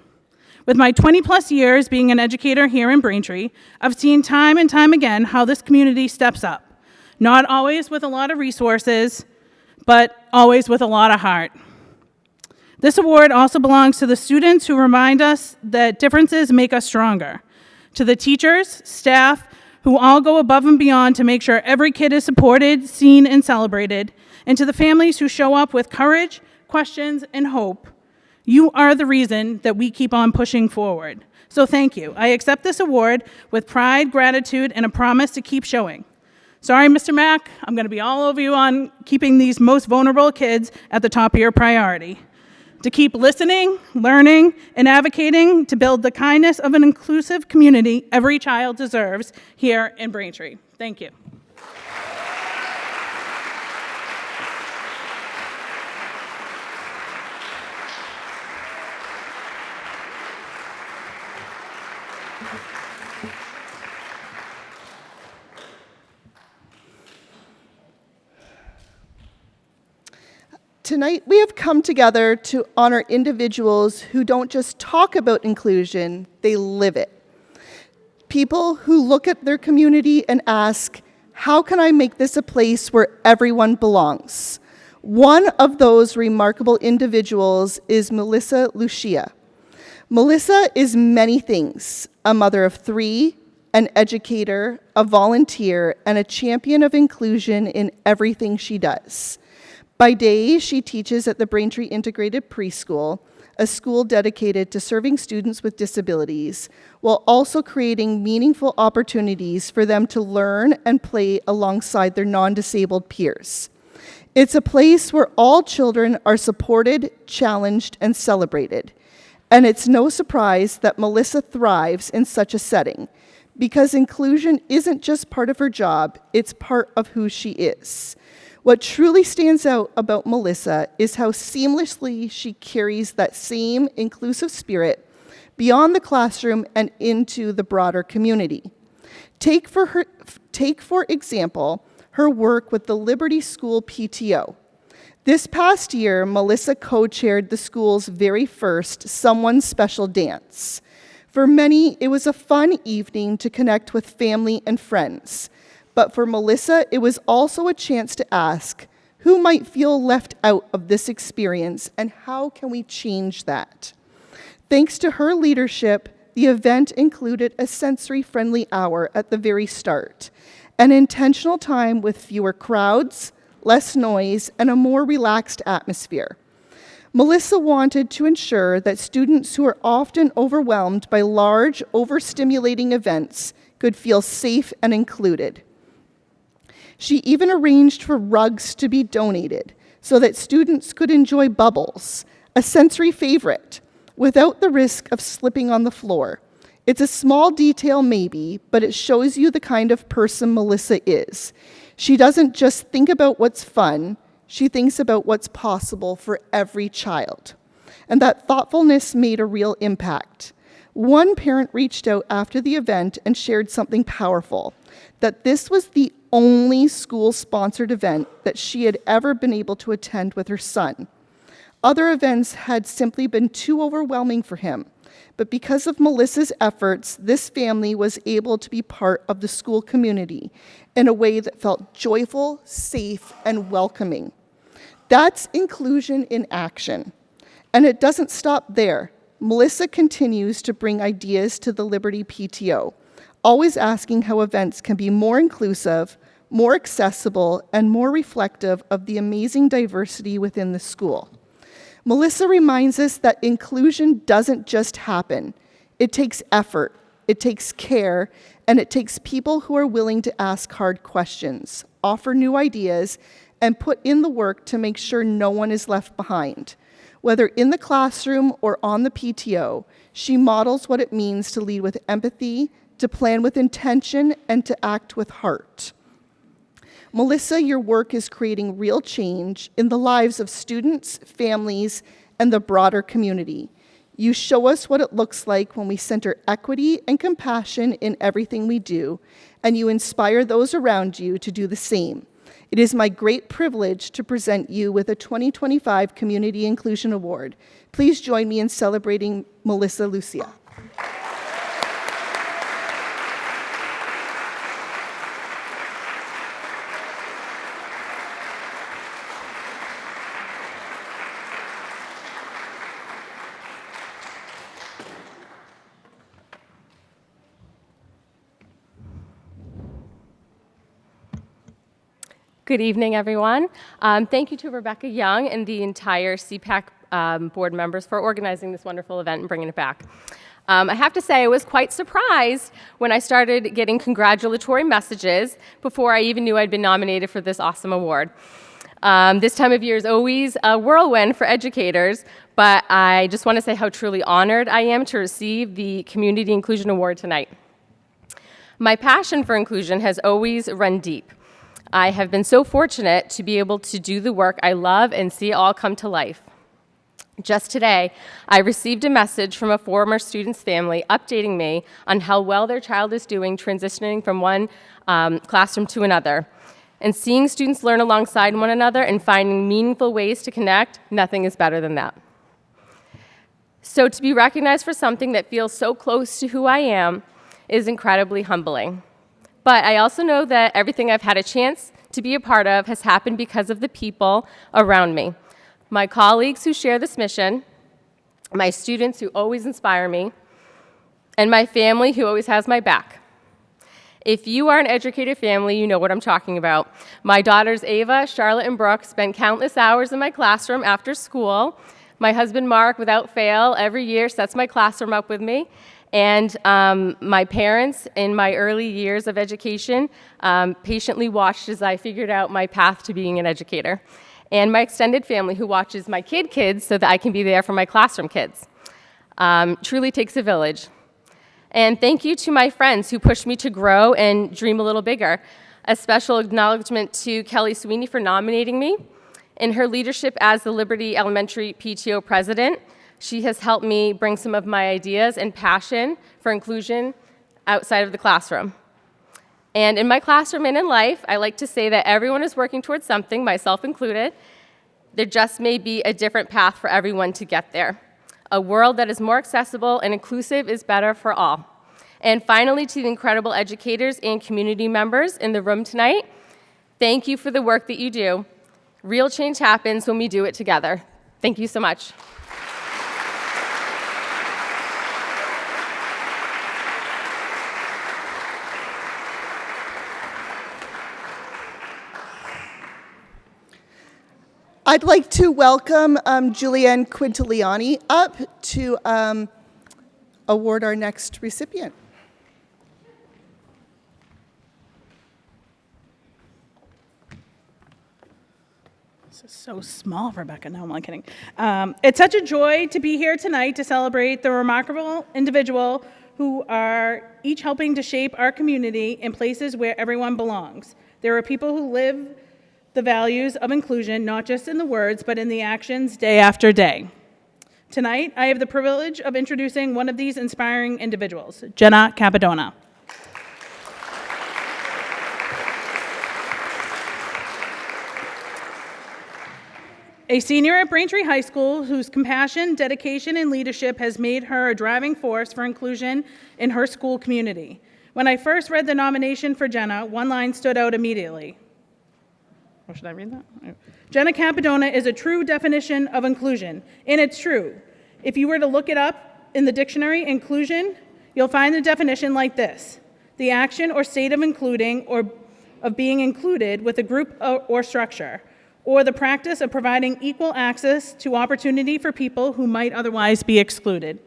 With my 20+ years being an educator here in Braintree, I've seen time and time again how this community steps up, not always with a lot of resources, but always with a lot of heart. This award also belongs to the students who remind us that differences make us stronger, to the teachers, staff, who all go above and beyond to make sure every kid is supported, seen, and celebrated, and to the families who show up with courage, questions, and hope. You are the reason that we keep on pushing forward. So thank you. I accept this award with pride, gratitude, and a promise to keep showing. Sorry, Mr. Mack, I'm going to be all over you on keeping these most vulnerable kids at the top of your priority. To keep listening, learning, and advocating to build the kindness of an inclusive community every child deserves here in Braintree. Thank you. tonight we have come together to honor individuals who don't just talk about inclusion, they live it. People who look at their community and ask, how can I make this a place where everyone belongs? One of those remarkable individuals is Melissa Lucia. Melissa is many things: a mother of 3, an educator, a volunteer, and a champion of inclusion in everything she does. By day, she teaches at the Braintree Integrated Preschool, a school dedicated to serving students with disabilities, while also creating meaningful opportunities for them to learn and play alongside their non-disabled peers. It's a place where all children are supported, challenged, and celebrated. And it's no surprise that Melissa thrives in such a setting, because inclusion isn't just part of her job, it's part of who she is. What truly stands out about Melissa is how seamlessly she carries that same inclusive spirit beyond the classroom and into the broader community. Take for example, her work with the Liberty School PTO. This past year, Melissa co-chaired the school's very first Someone Special dance. For many, it was a fun evening to connect with family and friends. But for Melissa, it was also a chance to ask, who might feel left out of this experience, and how can we change that? Thanks to her leadership, the event included a sensory-friendly hour at the very start, an intentional time with fewer crowds, less noise, and a more relaxed atmosphere. Melissa wanted to ensure that students who are often overwhelmed by large, overstimulating events could feel safe and included. She even arranged for rugs to be donated so that students could enjoy bubbles, a sensory favorite, without the risk of slipping on the floor. It's a small detail maybe, but it shows you the kind of person Melissa is. She doesn't just think about what's fun, she thinks about what's possible for every child. And that thoughtfulness made a real impact. One parent reached out after the event and shared something powerful, that this was the only school-sponsored event that she had ever been able to attend with her son. Other events had simply been too overwhelming for him, but because of Melissa's efforts, this family was able to be part of the school community in a way that felt joyful, safe, and welcoming. That's inclusion in action. And it doesn't stop there. Melissa continues to bring ideas to the Liberty PTO, always asking how events can be more inclusive, more accessible, and more reflective of the amazing diversity within the school. Melissa reminds us that inclusion doesn't just happen. It takes effort, it takes care, and it takes people who are willing to ask hard questions, offer new ideas, and put in the work to make sure no one is left behind. Whether in the classroom or on the PTO, she models what it means to lead with empathy, to plan with intention, and to act with heart. Melissa, your work is creating real change in the lives of students, families, and the broader community. You show us what it looks like when we center equity and compassion in everything we do, and you inspire those around you to do the same. It is my great privilege to present you with a 2025 Community Inclusion Award. Please join me in celebrating Melissa Lucia. Good evening, everyone. Thank you to Rebecca Young and the entire SEPAC board members for organizing this wonderful event and bringing it back. I have to say, I was quite surprised when I started getting congratulatory messages before I even knew I'd been nominated for this awesome award. This time of year is always a whirlwind for educators, but I just want to say how truly honored I am to receive the Community Inclusion Award tonight. My passion for inclusion has always run deep. I have been so fortunate to be able to do the work I love and see it all come to life. Just today, I received a message from a former student's family updating me on how well their child is doing transitioning from one classroom to another. And seeing students learn alongside one another and finding meaningful ways to connect, nothing is better than that. So to be recognized for something that feels so close to who I am is incredibly humbling. But I also know that everything I've had a chance to be a part of has happened because of the people around me. My colleagues who share this mission, my students who always inspire me, and my family who always has my back. If you are an educated family, you know what I'm talking about. My daughters Ava, Charlotte, and Brooke spend countless hours in my classroom after school. My husband Mark, without fail, every year sets my classroom up with me. And my parents, in my early years of education, patiently watched as I figured out my path to being an educator. And my extended family, who watches my kids so that I can be there for my classroom kids. Truly takes a village. And thank you to my friends who pushed me to grow and dream a little bigger. A special acknowledgement to Kelly Sweeney for nominating me. In her leadership as the Liberty Elementary PTO president, she has helped me bring some of my ideas and passion for inclusion outside of the classroom. And in my classroom and in life, I like to say that everyone is working towards something, myself included. There just may be a different path for everyone to get there. A world that is more accessible and inclusive is better for all. And finally, to the incredible educators and community members in the room tonight, thank you for the work that you do. Real change happens when we do it together. Thank you so much. I'd like to welcome Julianne Quintiliani up to award our next recipient. This is so small, Rebecca. No, I'm not kidding. It's such a joy to be here tonight to celebrate the remarkable individual who are each helping to shape our community in places where everyone belongs. There are people who live the values of inclusion, not just in the words, but in the actions day after day. Tonight, I have the privilege of introducing one of these inspiring individuals, Jenna Capadona. A senior at Braintree High School whose compassion, dedication, and leadership has made her a driving force for inclusion in her school community. When I first read the nomination for Jenna, one line stood out immediately. Or should I read that? Jenna Capadona is a true definition of inclusion, and it's true. If you were to look it up in the dictionary, inclusion, you'll find the definition like this: the action or state of including or of being included with a group or structure, or the practice of providing equal access to opportunity for people who might otherwise be excluded.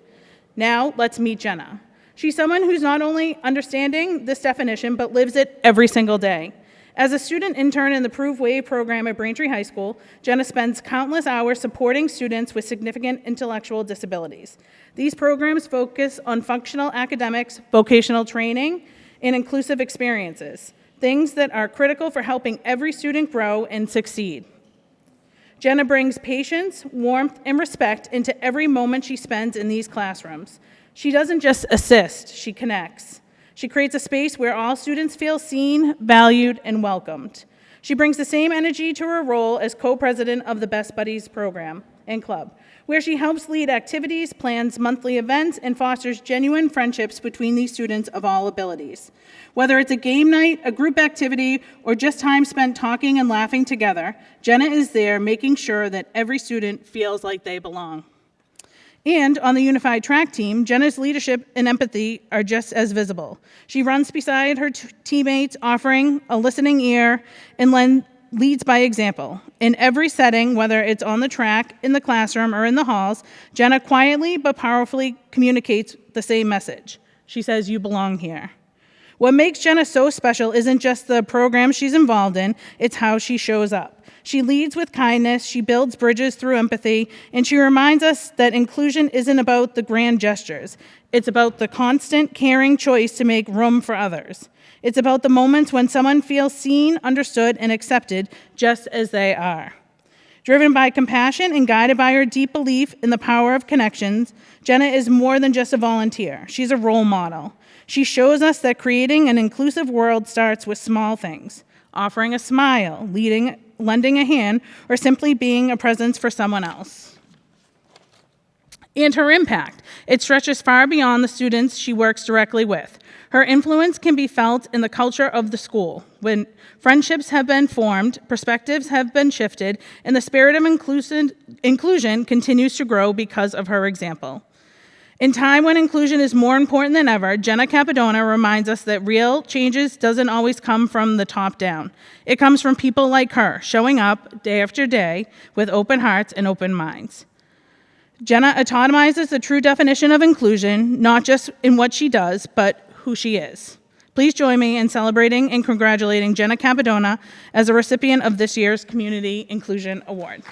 Now, let's meet Jenna. She's someone who's not only understanding this definition, but lives it every single day. As a student intern in the Prove Wave program at Braintree High School, Jenna spends countless hours supporting students with significant intellectual disabilities. These programs focus on functional academics, vocational training, and inclusive experiences, things that are critical for helping every student grow and succeed. Jenna brings patience, warmth, and respect into every moment she spends in these classrooms. She doesn't just assist, she connects. She creates a space where all students feel seen, valued, and welcomed. She brings the same energy to her role as co-president of the Best Buddies program and club, where she helps lead activities, plans monthly events, and fosters genuine friendships between these students of all abilities. Whether it's a game night, a group activity, or just time spent talking and laughing together, Jenna is there making sure that every student feels like they belong. And on the unified track team, Jenna's leadership and empathy are just as visible. She runs beside her teammates, offering a listening ear, and leads by example. In every setting, whether it's on the track, in the classroom, or in the halls, Jenna quietly but powerfully communicates the same message. She says, "You belong here." What makes Jenna so special isn't just the program she's involved in, it's how she shows up. She leads with kindness, she builds bridges through empathy, and she reminds us that inclusion isn't about the grand gestures. It's about the constant, caring choice to make room for others. It's about the moments when someone feels seen, understood, and accepted just as they are. Driven by compassion and guided by her deep belief in the power of connections, Jenna is more than just a volunteer. She's a role model. She shows us that creating an inclusive world starts with small things: offering a smile, lending a hand, or simply being a presence for someone else. And her impact. It stretches far beyond the students she works directly with. Her influence can be felt in the culture of the school. When friendships have been formed, perspectives have been shifted, and the spirit of inclusion continues to grow because of her example. In time when inclusion is more important than ever, Jenna Capadona reminds us that real changes doesn't always come from the top down. It comes from people like her, showing up day after day with open hearts and open minds. Jenna epitomizes the true definition of inclusion, not just in what she does, but who she is. Please join me in celebrating and congratulating Jenna Capadona as a recipient of this year's Community Inclusion Award.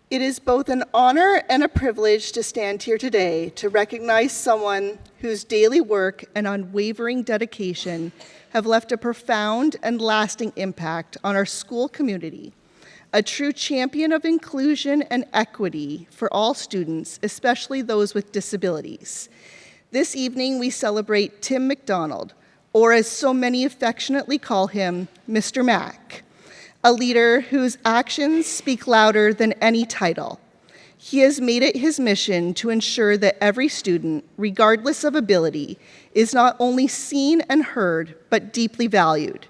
It is both an honor and a privilege to stand here today to recognize someone whose daily work and unwavering dedication have left a profound and lasting impact on our school community, a true champion of inclusion and equity for all students, especially those with disabilities. This evening, we celebrate Tim McDonald, or as so many affectionately call him, Mr. Mac. A leader whose actions speak louder than any title. He has made it his mission to ensure that every student, regardless of ability, is not only seen and heard, but deeply valued.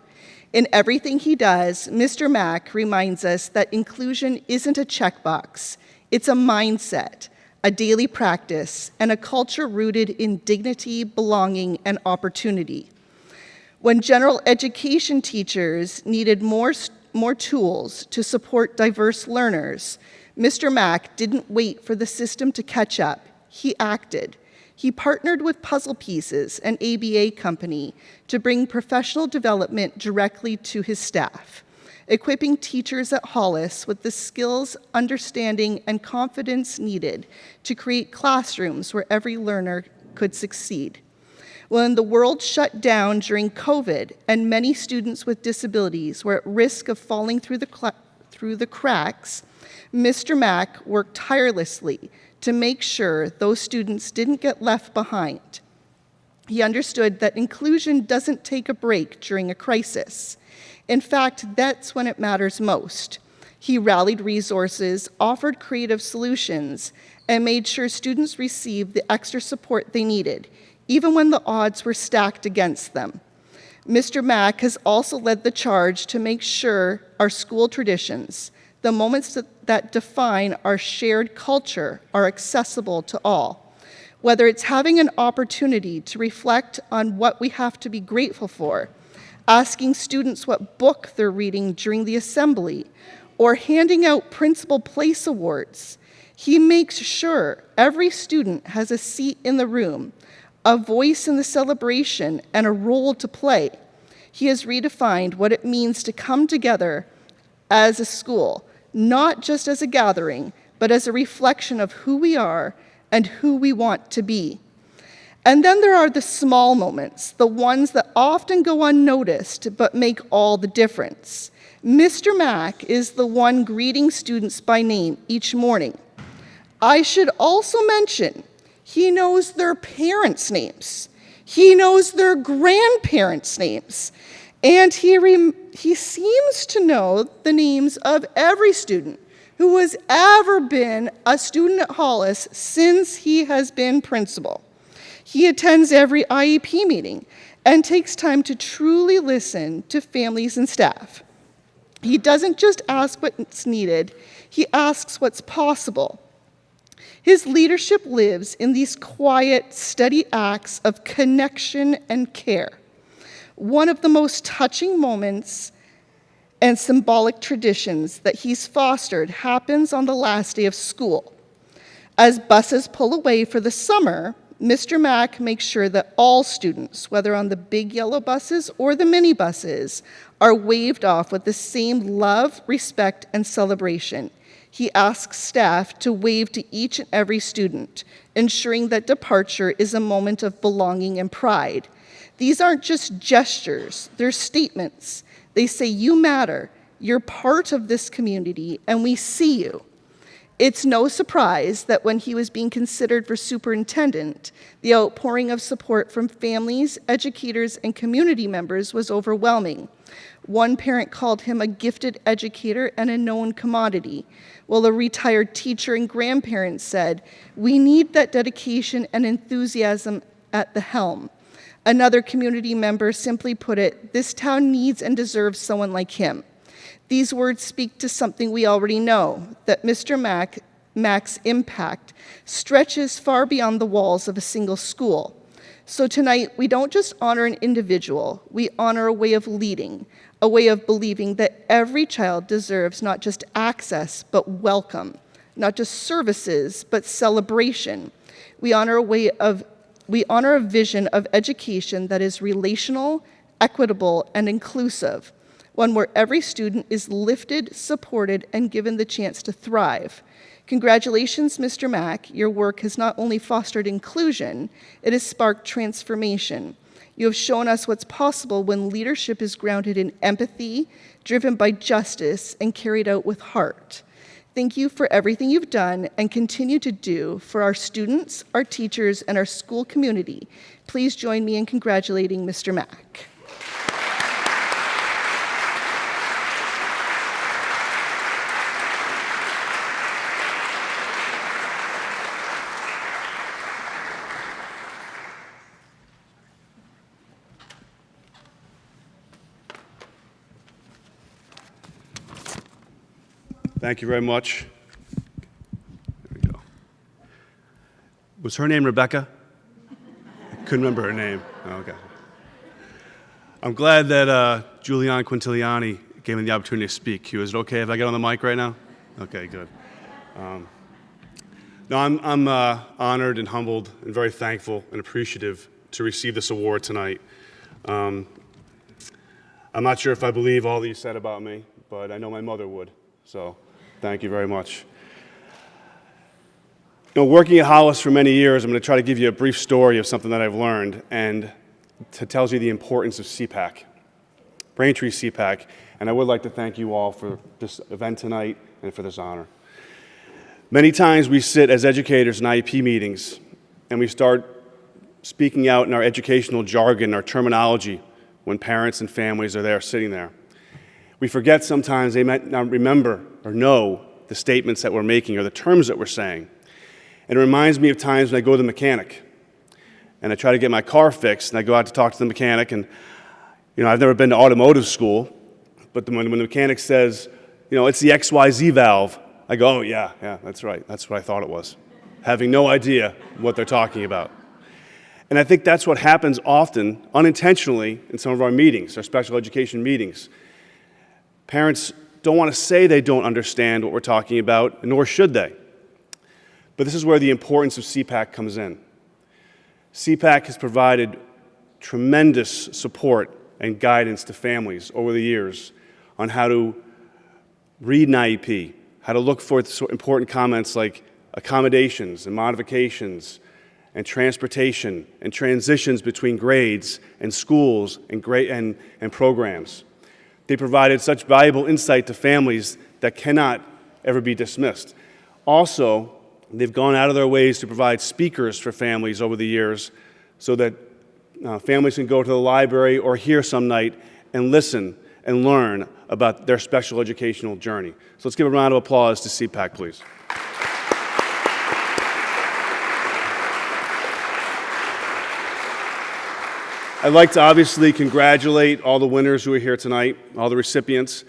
In everything he does, Mr. Mac reminds us that inclusion isn't a checkbox. It's a mindset, a daily practice, and a culture rooted in dignity, belonging, and opportunity. When general education teachers needed more tools to support diverse learners, Mr. Mac didn't wait for the system to catch up. He acted. He partnered with Puzzle Pieces, an ABA company, to bring professional development directly to his staff, equipping teachers at Hollis with the skills, understanding, and confidence needed to create classrooms where every learner could succeed. When the world shut down during COVID and many students with disabilities were at risk of falling through the cracks, Mr. Mac worked tirelessly to make sure those students didn't get left behind. He understood that inclusion doesn't take a break during a crisis. In fact, that's when it matters most. He rallied resources, offered creative solutions, and made sure students received the extra support they needed, even when the odds were stacked against them. Mr. Mac has also led the charge to make sure our school traditions, the moments that define our shared culture, are accessible to all. Whether it's having an opportunity to reflect on what we have to be grateful for, asking students what book they're reading during the assembly, or handing out Principal Place Awards, he makes sure every student has a seat in the room, a voice in the celebration, and a role to play. He has redefined what it means to come together as a school, not just as a gathering, but as a reflection of who we are and who we want to be. And then there are the small moments, the ones that often go unnoticed but make all the difference. Mr. Mac is the one greeting students by name each morning. I should also mention, he knows their parents' names. He knows their grandparents' names. And he seems to know the names of every student who has ever been a student at Hollis since he has been principal. He attends every IEP meeting and takes time to truly listen to families and staff. He doesn't just ask what's needed, he asks what's possible. His leadership lives in these quiet, steady acts of connection and care. One of the most touching moments and symbolic traditions that he's fostered happens on the last day of school. As buses pull away for the summer, Mr. Mack makes sure that all students, whether on the big yellow buses or the mini buses, are waved off with the same love, respect, and celebration. He asks staff to wave to each and every student, ensuring that departure is a moment of belonging and pride. These aren't just gestures, they're statements. They say, you matter, you're part of this community, and we see you. It's no surprise that when he was being considered for superintendent, the outpouring of support from families, educators, and community members was overwhelming. One parent called him a gifted educator and a known commodity, while a retired teacher and grandparent said, "We need that dedication and enthusiasm at the helm." Another community member simply put it, "This town needs and deserves someone like him." These words speak to something we already know, that Mr. Mack's impact stretches far beyond the walls of a single school. So tonight, we don't just honor an individual, we honor a way of leading, a way of believing that every child deserves not just access, but welcome, not just services, but celebration. We honor a vision of education that is relational, equitable, and inclusive, one where every student is lifted, supported, and given the chance to thrive. Congratulations, Mr. Mack. Your work has not only fostered inclusion, it has sparked transformation. You have shown us what's possible when leadership is grounded in empathy, driven by justice, and carried out with heart. Thank you for everything you've done and continue to do for our students, our teachers, and our school community. Please join me in congratulating Mr. Mack. Thank you very much. There we go. Was her name Rebecca? I couldn't remember her name. Oh, okay. I'm glad that Julian Quintiliani gave me the opportunity to speak. Is it okay if I get on the mic right now? Okay, good. No, I'm honored and humbled and very thankful and appreciative to receive this award tonight. I'm not sure if I believe all that you said about me, but I know my mother would. So thank you very much. You know, working at Hollis for many years, I'm going to try to give you a brief story of something that I've learned, and it tells you the importance of SEPAC, Braintree SEPAC, and I would like to thank you all for this event tonight and for this honor. Many times we sit as educators in IEP meetings, and we start speaking out in our educational jargon, our terminology, when parents and families are there sitting there. We forget sometimes they might not remember or know the statements that we're making or the terms that we're saying. And it reminds me of times when I go to the mechanic and I try to get my car fixed and I go out to talk to the mechanic and, you know, I've never been to automotive school, but when the mechanic says, you know, it's the XYZ valve, I go, oh yeah, that's right. That's what I thought it was, having no idea what they're talking about. And I think that's what happens often, unintentionally, in some of our meetings, our special education meetings. Parents don't want to say they don't understand what we're talking about, nor should they. But this is where the importance of SEPAC comes in. SEPAC has provided tremendous support and guidance to families over the years on how to read an IEP, how to look for important comments like accommodations and modifications and transportation and transitions between grades and schools and programs. They provided such valuable insight to families that cannot ever be dismissed. Also, they've gone out of their ways to provide speakers for families over the years so that families can go to the library or here some night and listen and learn about their special educational journey. So let's give a round of applause to SEPAC, please. I'd like to obviously congratulate all the winners who are here tonight, all the recipients.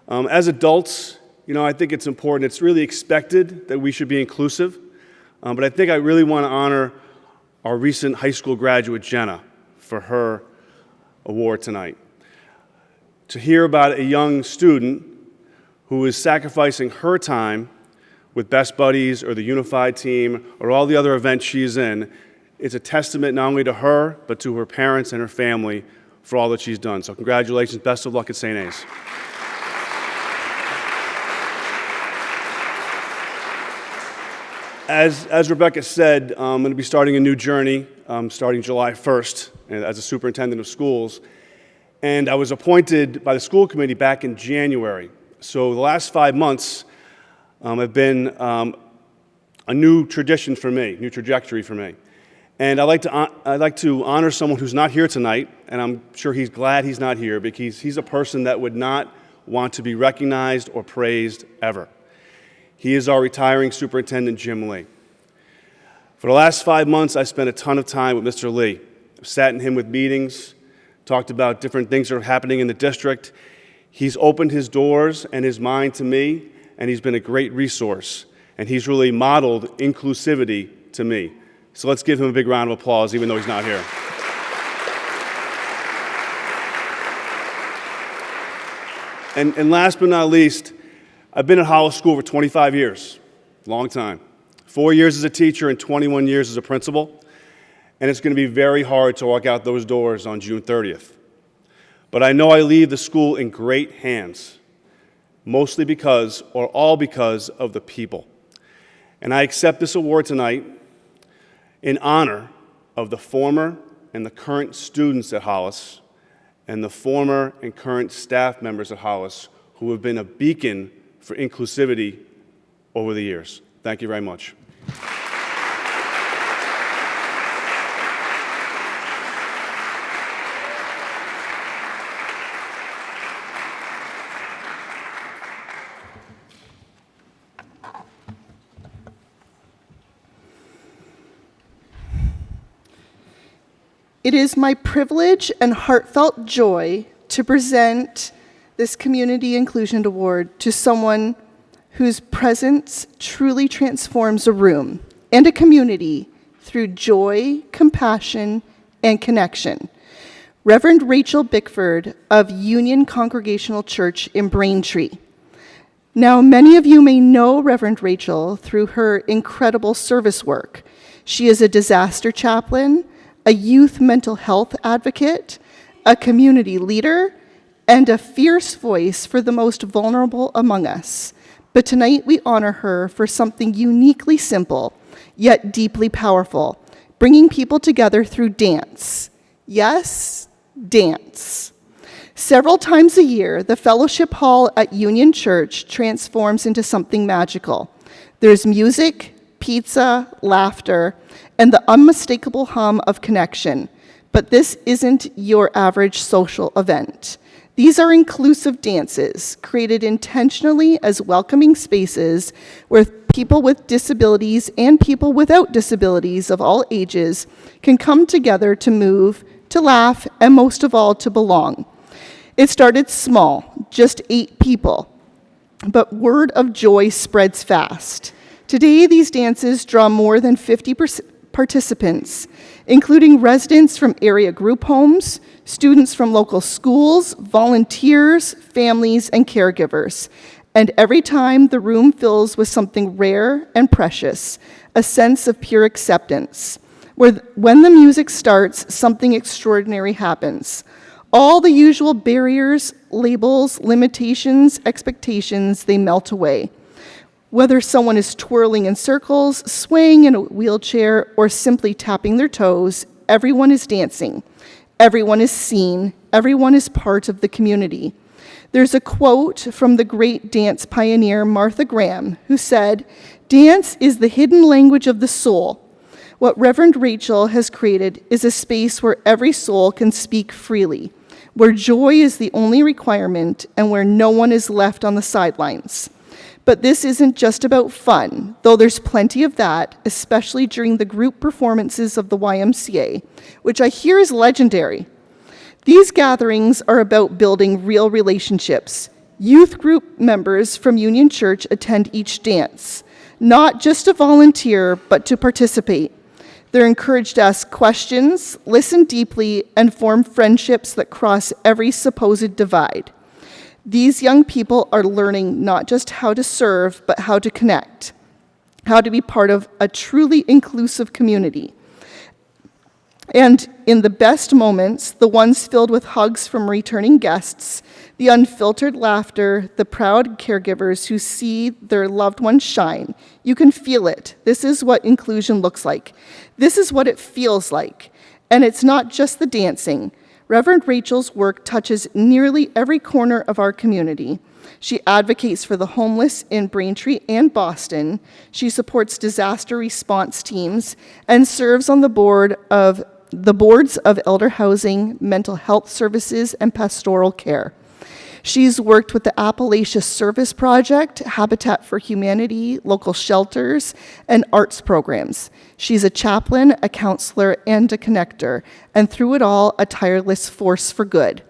As adults, you know, I think it's important. It's really expected that we should be inclusive, but I think I really want to honor our recent high school graduate, Jenna, for her award tonight. To hear about a young student who is sacrificing her time with Best Buddies or the Unified Team or all the other events she's in It's a testament not only to her, but to her parents and her family for all that she's done. So congratulations, best of luck at St. A's. As Rebecca said, I'm going to be starting a new journey starting July 1st as a superintendent of schools. And I was appointed by the school committee back in January. So the last 5 months have been a new tradition for me, new trajectory for me. And I'd like to honor someone who's not here tonight, and I'm sure he's glad he's not here because he's a person that would not want to be recognized or praised ever. He is our retiring superintendent, Jim Lee. For the last 5 months, I spent a ton of time with Mr. Lee. I've sat in him with meetings, talked about different things that are happening in the district. He's opened his doors and his mind to me, and he's been a great resource. And he's really modeled inclusivity to me. So let's give him a big round of applause, even though he's not here. And last but not least, I've been at Hollis School for 25 years, long time. 4 years as a teacher and 21 years as a principal. And it's going to be very hard to walk out those doors on June 30th. But I know I leave the school in great hands, mostly because, or all because, of the people. And I accept this award tonight in honor of the former and the current students at Hollis and the former and current staff members at Hollis who have been a beacon for inclusivity over the years. Thank you very much. It is my privilege and heartfelt joy to present this Community Inclusion Award to someone whose presence truly transforms a room and a community through joy, compassion, and connection. Reverend Rachel Bickford of Union Congregational Church in Braintree. Now, many of you may know Reverend Rachel through her incredible service work. She is a disaster chaplain, a youth mental health advocate, a community leader, and a fierce voice for the most vulnerable among us. But tonight we honor her for something uniquely simple, yet deeply powerful, bringing people together through dance. Yes, dance. Several times a year, the fellowship hall at Union Church transforms into something magical. There's music, pizza, laughter, and the unmistakable hum of connection. But this isn't your average social event. These are inclusive dances, created intentionally as welcoming spaces where people with disabilities and people without disabilities of all ages can come together to move, to laugh, and most of all, to belong. It started small, just 8 people, but word of joy spreads fast. Today, these dances draw more than 50 participants, including residents from area group homes, students from local schools, volunteers, families, and caregivers. And every time the room fills with something rare and precious, a sense of pure acceptance, where when the music starts, something extraordinary happens. All the usual barriers, labels, limitations, expectations, they melt away. Whether someone is twirling in circles, swaying in a wheelchair, or simply tapping their toes, everyone is dancing. Everyone is seen. Everyone is part of the community. There's a quote from the great dance pioneer Martha Graham, who said, "Dance is the hidden language of the soul." What Reverend Rachel has created is a space where every soul can speak freely, where joy is the only requirement, and where no one is left on the sidelines. But this isn't just about fun, though there's plenty of that, especially during the group performances of the YMCA, which I hear is legendary. These gatherings are about building real relationships. Youth group members from Union Church attend each dance, not just to volunteer, but to participate. They're encouraged to ask questions, listen deeply, and form friendships that cross every supposed divide. These young people are learning not just how to serve, but how to connect, how to be part of a truly inclusive community. And in the best moments, the ones filled with hugs from returning guests, the unfiltered laughter, the proud caregivers who see their loved ones shine, you can feel it. This is what inclusion looks like. This is what it feels like. And it's not just the dancing. Reverend Rachel's work touches nearly every corner of our community. She advocates for the homeless in Braintree and Boston. She supports disaster response teams and serves on the boards of elder housing, mental health services, and pastoral care. She's worked with the Appalachia Service Project, Habitat for Humanity, local shelters, and arts programs. She's a chaplain, a counselor, and a connector, and through it all, a tireless force for good.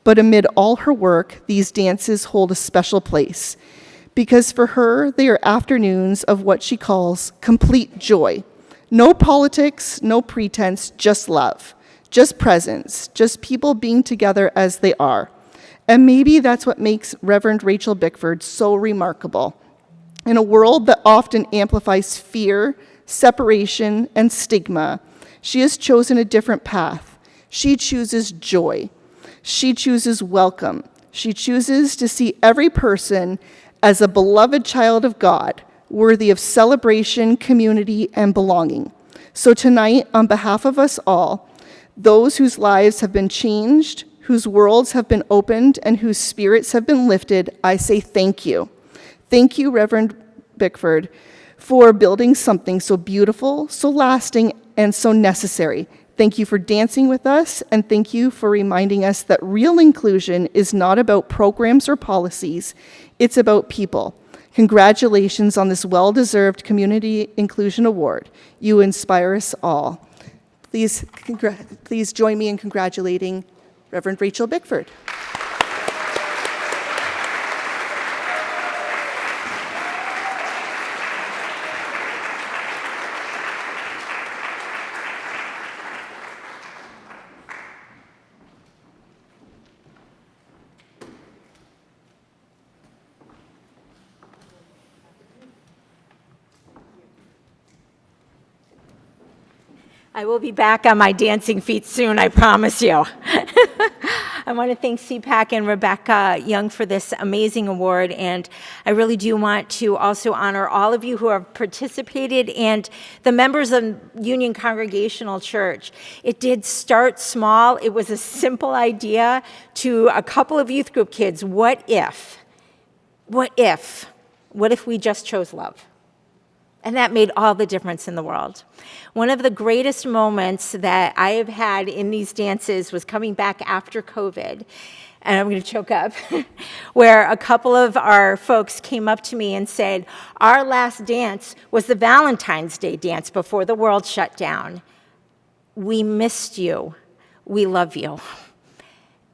But amid all her work, these dances hold a special place, because for her, they are afternoons of what she calls complete joy. No politics, no pretense, just love, just presence, just people being together as they are. And maybe that's what makes Reverend Rachel Bickford so remarkable. In a world that often amplifies fear, separation, and stigma, she has chosen a different path. She chooses joy. She chooses welcome. She chooses to see every person as a beloved child of God, worthy of celebration, community, and belonging. So tonight, on behalf of us all, those whose lives have been changed, whose worlds have been opened, and whose spirits have been lifted, I say thank you. Thank you, Reverend Bickford, for building something so beautiful, so lasting, and so necessary. Thank you for dancing with us, and thank you for reminding us that real inclusion is not about programs or policies, it's about people. Congratulations on this well-deserved Community Inclusion Award. You inspire us all. Please join me in congratulating Reverend Rachel Bickford. I will be back on my dancing feet soon, I promise you. I want to thank SEPAC and Rebecca Young for this amazing award, and I really do want to also honor all of you who have participated and the members of Union Congregational Church. It did start small. It was a simple idea to a couple of youth group kids. What if? What if? What if we just chose love? And that made all the difference in the world. One of the greatest moments that I have had in these dances was coming back after COVID, and I'm going to choke up, where a couple of our folks came up to me and said, our last dance was the Valentine's Day dance before the world shut down. We missed you. We love you.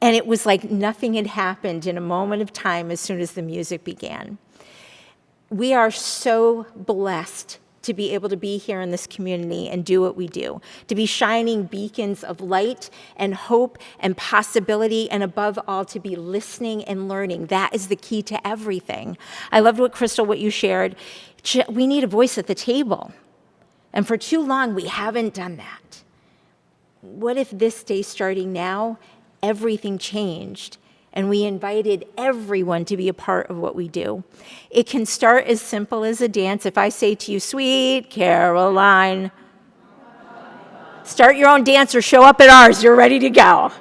And it was like nothing had happened in a moment of time as soon as the music began. We are so blessed to be able to be here in this community and do what we do, to be shining beacons of light and hope and possibility, and above all, to be listening and learning. That is the key to everything. I loved what, Crystal, what you shared. We need a voice at the table. And for too long, we haven't done that. What if this day starting now, everything changed? And we invited everyone to be a part of what we do. It can start as simple as a dance. If I say to you, Sweet Caroline, start your own dance or show up at ours, you're ready to go.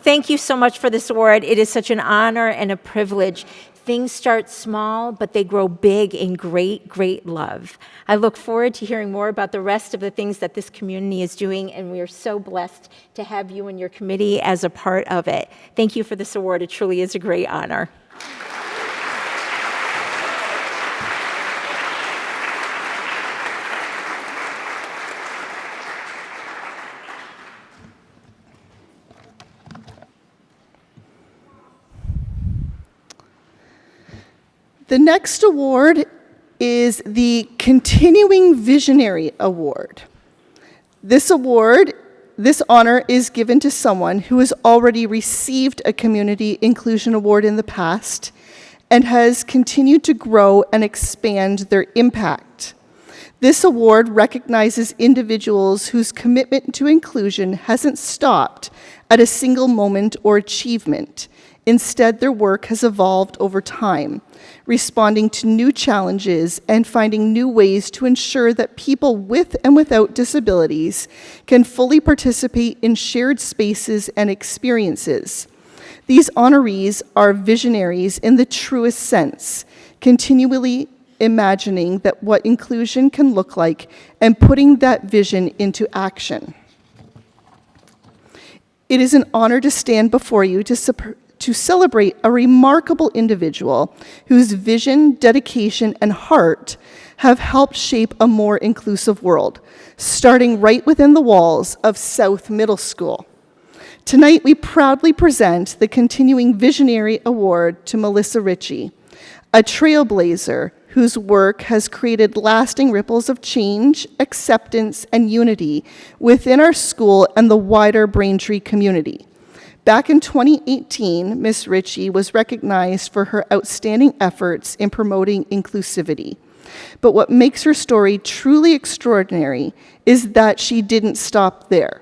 Thank you so much for this award. It is such an honor and a privilege. Things start small, but they grow big in great, great love. I look forward to hearing more about the rest of the things that this community is doing, and we are so blessed to have you and your committee as a part of it. Thank you for this award. It truly is a great honor. The next award is the Continuing Visionary Award. This honor is given to someone who has already received a Community Inclusion Award in the past and has continued to grow and expand their impact. This award recognizes individuals whose commitment to inclusion hasn't stopped at a single moment or achievement. Instead, their work has evolved over time, responding to new challenges and finding new ways to ensure that people with and without disabilities can fully participate in shared spaces and experiences. These honorees are visionaries in the truest sense, continually imagining that what inclusion can look like and putting that vision into action. It is an honor to stand before you to celebrate a remarkable individual whose vision, dedication, and heart have helped shape a more inclusive world, starting right within the walls of South Middle School. Tonight, we proudly present the Continuing Visionary Award to Melissa Ritchie, a trailblazer whose work has created lasting ripples of change, acceptance, and unity within our school and the wider Braintree community. Back in 2018, Ms. Ritchie was recognized for her outstanding efforts in promoting inclusivity. But what makes her story truly extraordinary is that she didn't stop there.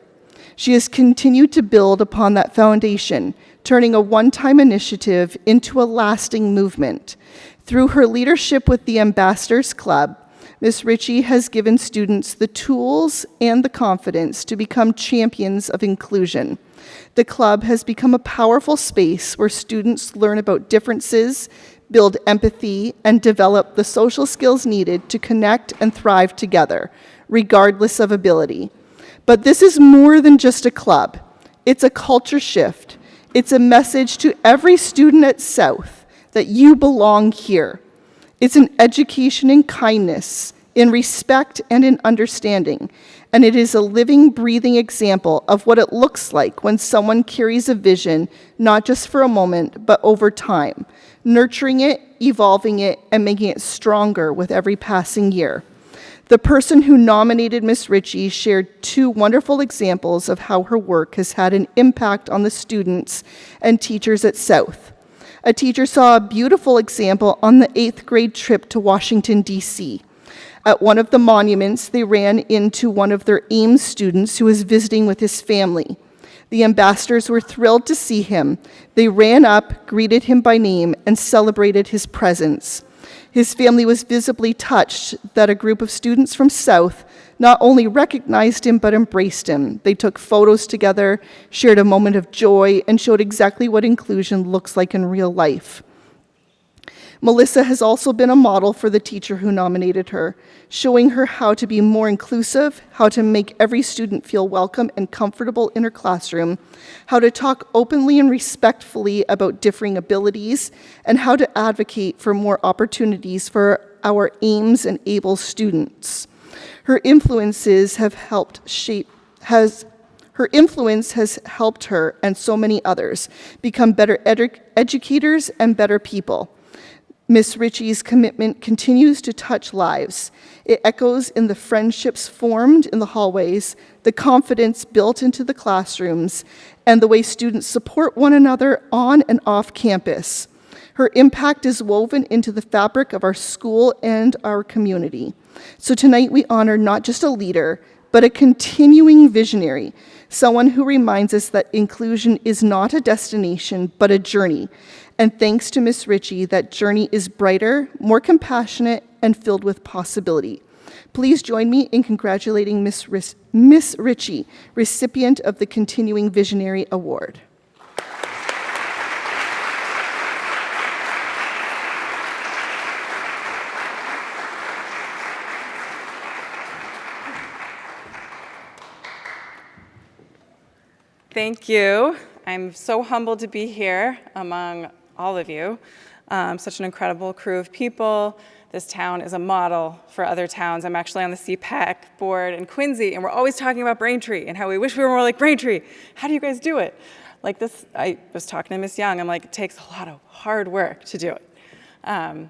She has continued to build upon that foundation, turning a one-time initiative into a lasting movement. Through her leadership with the Ambassadors Club, Ms. Ritchie has given students the tools and the confidence to become champions of inclusion. The club has become a powerful space where students learn about differences, build empathy, and develop the social skills needed to connect and thrive together, regardless of ability. But this is more than just a club. It's a culture shift. It's a message to every student at South that you belong here. It's an education in kindness, in respect, and in understanding. And it is a living, breathing example of what it looks like when someone carries a vision, not just for a moment, but over time, nurturing it, evolving it, and making it stronger with every passing year. The person who nominated Ms. Ritchie shared two wonderful examples of how her work has had an impact on the students and teachers at South. A teacher saw a beautiful example on the 8th grade trip to Washington, D.C. At one of the monuments, they ran into one of their Ames students who was visiting with his family. The ambassadors were thrilled to see him. They ran up, greeted him by name, and celebrated his presence. His family was visibly touched that a group of students from South not only recognized him, but embraced him. They took photos together, shared a moment of joy, and showed exactly what inclusion looks like in real life. Melissa has also been a model for the teacher who nominated her, showing her how to be more inclusive, how to make every student feel welcome and comfortable in her classroom, how to talk openly and respectfully about differing abilities, and how to advocate for more opportunities for our Ames and able students. Her influence has helped her and so many others become better educators and better people. Ms. Ritchie's commitment continues to touch lives. It echoes in the friendships formed in the hallways, the confidence built into the classrooms, and the way students support one another on and off campus. Her impact is woven into the fabric of our school and our community. So tonight we honor not just a leader, but a continuing visionary, someone who reminds us that inclusion is not a destination, but a journey. And thanks to Ms. Ritchie, that journey is brighter, more compassionate, and filled with possibility. Please join me in congratulating Ms. Ritchie, recipient of the Continuing Visionary Award. Thank you. I'm so humbled to be here among all of you. Such an incredible crew of people. This town is a model for other towns. I'm actually on the SEPAC board in Quincy, and we're always talking about Braintree and how we wish we were more like Braintree. How do you guys do it? Like this, I was talking to Miss Young. I'm like, it takes a lot of hard work to do it. And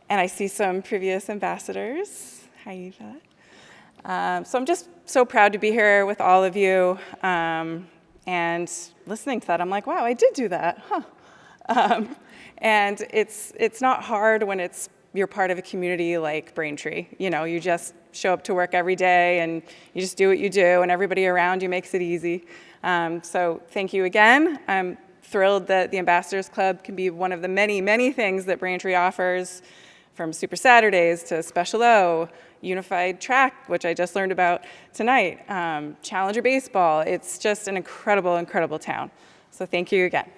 I see some previous ambassadors. Hi, Eva. So I'm just so proud to be here with all of you. And listening to that, I'm like, wow, I did do that, huh? And it's not hard when it's you're part of a community like Braintree. You know, you just show up to work every day and you just do what you do, and everybody around you makes it easy. So thank you again. I'm thrilled that the Ambassadors Club can be one of the many, many things that Braintree offers, from Super Saturdays to Special O, Unified Track, which I just learned about tonight, Challenger Baseball. It's just an incredible, incredible town. So thank you again.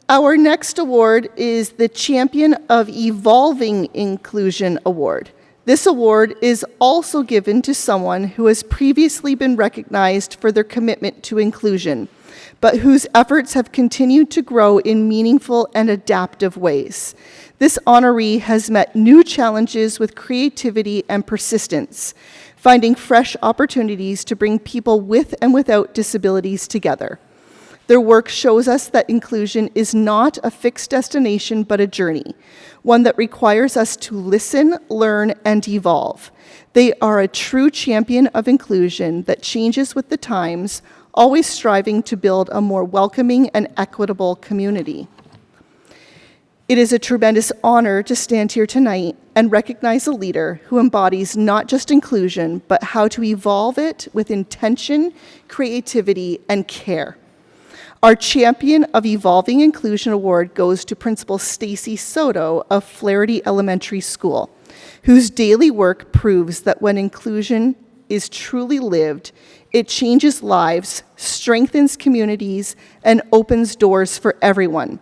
Our next award is the Champion of Evolving Inclusion Award. This award is also given to someone who has previously been recognized for their commitment to inclusion, but whose efforts have continued to grow in meaningful and adaptive ways. This honoree has met new challenges with creativity and persistence, finding fresh opportunities to bring people with and without disabilities together. Their work shows us that inclusion is not a fixed destination, but a journey, one that requires us to listen, learn, and evolve. They are a true champion of inclusion that changes with the times, always striving to build a more welcoming and equitable community. It is a tremendous honor to stand here tonight and recognize a leader who embodies not just inclusion, but how to evolve it with intention, creativity, and care. Our Champion of Evolving Inclusion Award goes to Principal Stacy Soto of Flaherty Elementary School, whose daily work proves that when inclusion is truly lived, it changes lives, strengthens communities, and opens doors for everyone.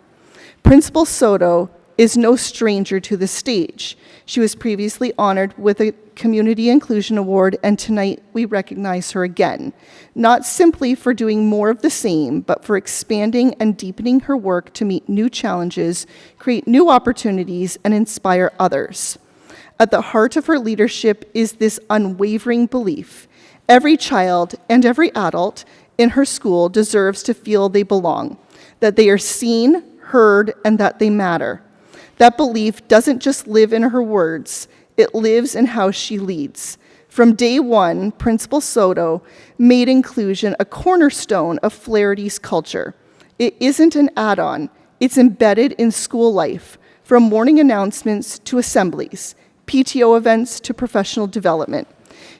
Principal Soto is no stranger to the stage. She was previously honored with a Community Inclusion Award, and tonight we recognize her again, not simply for doing more of the same, but for expanding and deepening her work to meet new challenges, create new opportunities, and inspire others. At the heart of her leadership is this unwavering belief: every child and every adult in her school deserves to feel they belong, that they are seen, heard, and that they matter. That belief doesn't just live in her words, it lives in how she leads. From day one, Principal Soto made inclusion a cornerstone of Flaherty's culture. It isn't an add-on, it's embedded in school life, from morning announcements to assemblies, PTO events to professional development.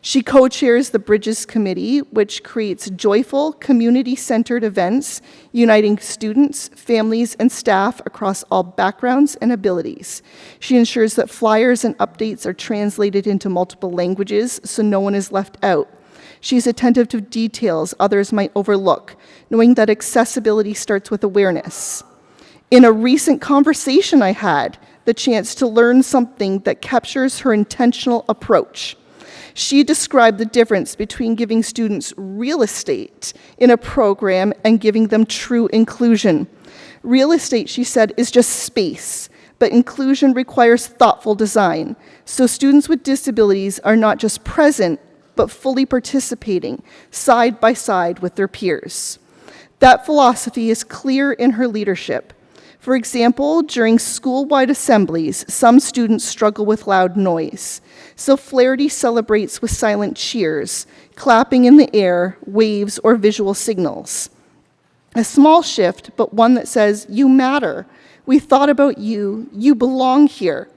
She co-chairs the Bridges Committee, which creates joyful, community-centered events, uniting students, families, and staff across all backgrounds and abilities. She ensures that flyers and updates are translated into multiple languages so no one is left out. She's attentive to details others might overlook, knowing that accessibility starts with awareness. In a recent conversation I had the chance to learn something that captures her intentional approach. She described the difference between giving students real estate in a program and giving them true inclusion. Real estate, she said, is just space, but inclusion requires thoughtful design. So students with disabilities are not just present, but fully participating, side by side with their peers. That philosophy is clear in her leadership. For example, during school-wide assemblies, some students struggle with loud noise. So Flaherty celebrates with silent cheers, clapping in the air, waves, or visual signals. A small shift, but one that says, "You matter. We thought about you. You belong here."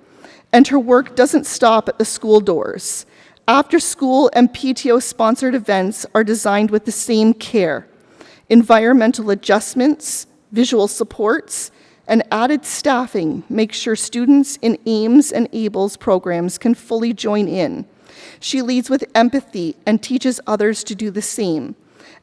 And her work doesn't stop at the school doors. After-school and PTO-sponsored events are designed with the same care. Environmental adjustments, visual supports, and added staffing make sure students in Ames and ABLES programs can fully join in. She leads with empathy and teaches others to do the same.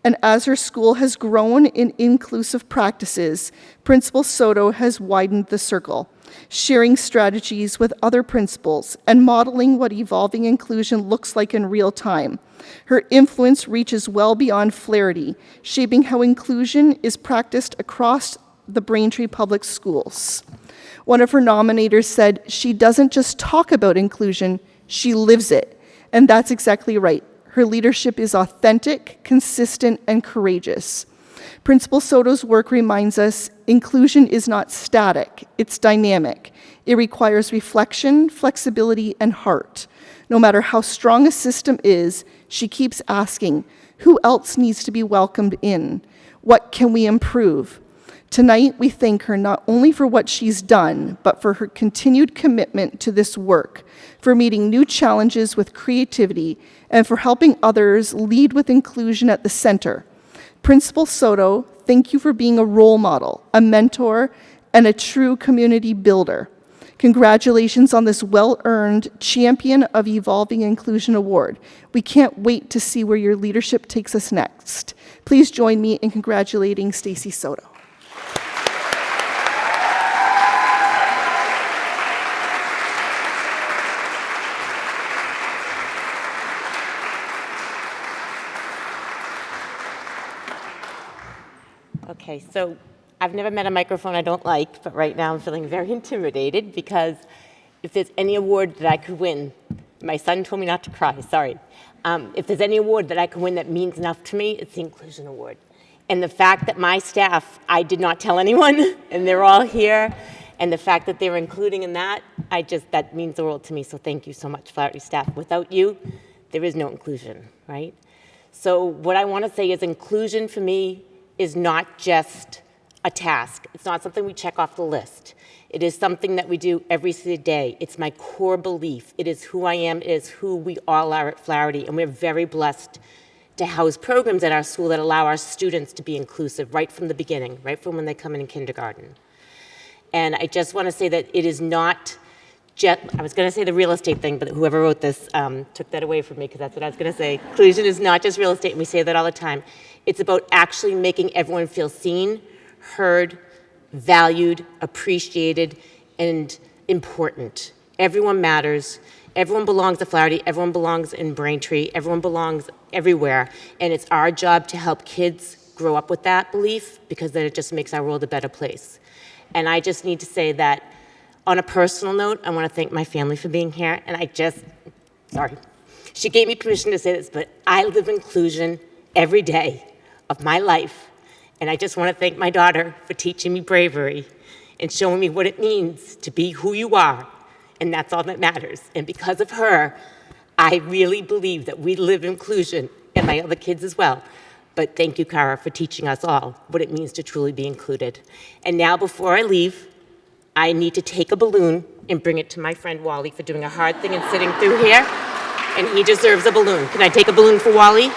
And as her school has grown in inclusive practices, Principal Soto has widened the circle, sharing strategies with other principals and modeling what evolving inclusion looks like in real time. Her influence reaches well beyond Flaherty, shaping how inclusion is practiced across the Braintree Public Schools. One of her nominators said, "She doesn't just talk about inclusion, she lives it." And that's exactly right. Her leadership is authentic, consistent, and courageous. Principal Soto's work reminds us inclusion is not static, it's dynamic. It requires reflection, flexibility, and heart. No matter how strong a system is, she keeps asking, who else needs to be welcomed in? What can we improve? Tonight, we thank her not only for what she's done, but for her continued commitment to this work, for meeting new challenges with creativity, and for helping others lead with inclusion at the center. Principal Soto, thank you for being a role model, a mentor, and a true community builder. Congratulations on this well-earned Champion of Evolving Inclusion Award. We can't wait to see where your leadership takes us next. Please join me in congratulating Stacy Soto. Okay, so I've never met a microphone I don't like, but right now I'm feeling very intimidated because if there's any award that I could win, my son told me not to cry, sorry. If there's any award that I could win that means enough to me, it's the Inclusion Award. And the fact that my staff, I did not tell anyone, and they're all here, and the fact that they're including in that, that means the world to me, so thank you so much, Flaherty staff. Without you, there is no inclusion, right? So what I want to say is inclusion for me is not just a task. It's not something we check off the list. It is something that we do every single day. It's my core belief. It is who I am. It is who we all are at Flaherty, and we're very blessed to house programs at our school that allow our students to be inclusive right from the beginning, right from when they come in kindergarten. And I just want to say that it is not just, I was going to say the real estate thing, but whoever wrote this took that away from me because that's what I was going to say. Inclusion is not just real estate, and we say that all the time. It's about actually making everyone feel seen, heard, valued, appreciated, and important. Everyone matters. Everyone belongs at Flaherty. Everyone belongs in Braintree. Everyone belongs everywhere. And it's our job to help kids grow up with that belief because then it just makes our world a better place. And I just need to say that on a personal note, I want to thank my family for being here. And sorry, she gave me permission to say this, but I live inclusion every day of my life. And I just want to thank my daughter for teaching me bravery and showing me what it means to be who you are. And that's all that matters. And because of her, I really believe that we live inclusion, and my other kids as well. But thank you, Kara, for teaching us all what it means to truly be included. And now, before I leave, I need to take a balloon and bring it to my friend Wally for doing a hard thing and sitting through here. And he deserves a balloon. Can I take a balloon for Wally?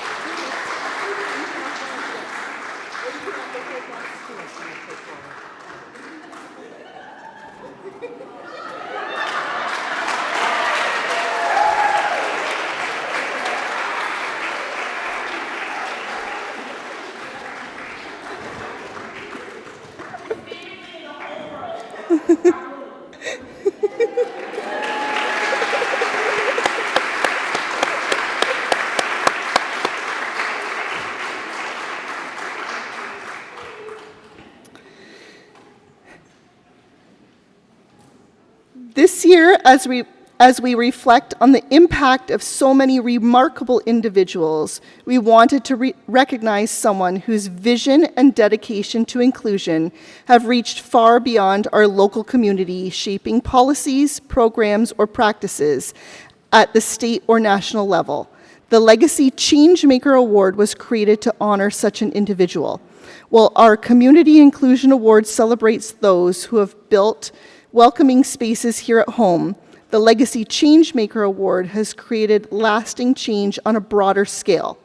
This year, as we reflect on the impact of so many remarkable individuals, we wanted to recognize someone whose vision and dedication to inclusion have reached far beyond our local community, shaping policies, programs, or practices at the state or national level. The Legacy Changemaker Award was created to honor such an individual, while our Community Inclusion Award celebrates those who have built welcoming spaces here at home. The Legacy Changemaker Award has created lasting change on a broader scale.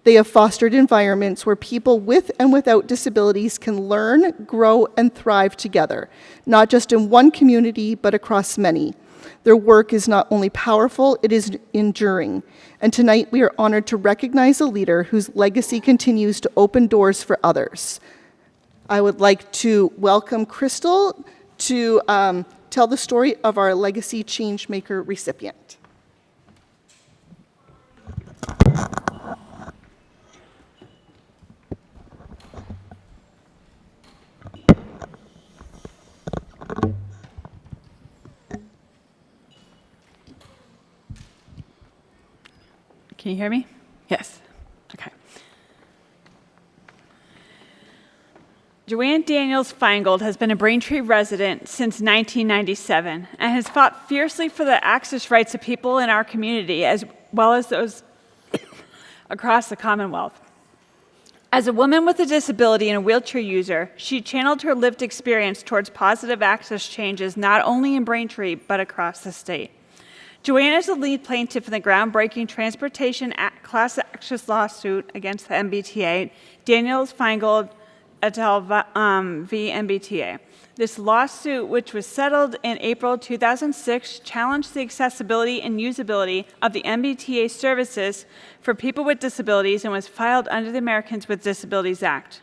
They have fostered environments where people with and without disabilities can learn, grow, and thrive together, not just in one community, but across many. Their work is not only powerful, it is enduring. And tonight we are honored to recognize a leader whose legacy continues to open doors for others. I would like to welcome Crystal to tell the story of our Legacy Changemaker recipient. Can you hear me? Yes. Okay. Joanne Daniels Feingold has been a Braintree resident since 1997 and has fought fiercely for the access rights of people in our community as well as those across the Commonwealth. As a woman with a disability and a wheelchair user, she channeled her lived experience towards positive access changes not only in Braintree but across the state. Joanne is the lead plaintiff in the groundbreaking transportation class action lawsuit against the MBTA, Daniels Feingold et al. V. MBTA. This lawsuit, which was settled in April 2006, challenged the accessibility and usability of the MBTA services for people with disabilities and was filed under the Americans with Disabilities Act.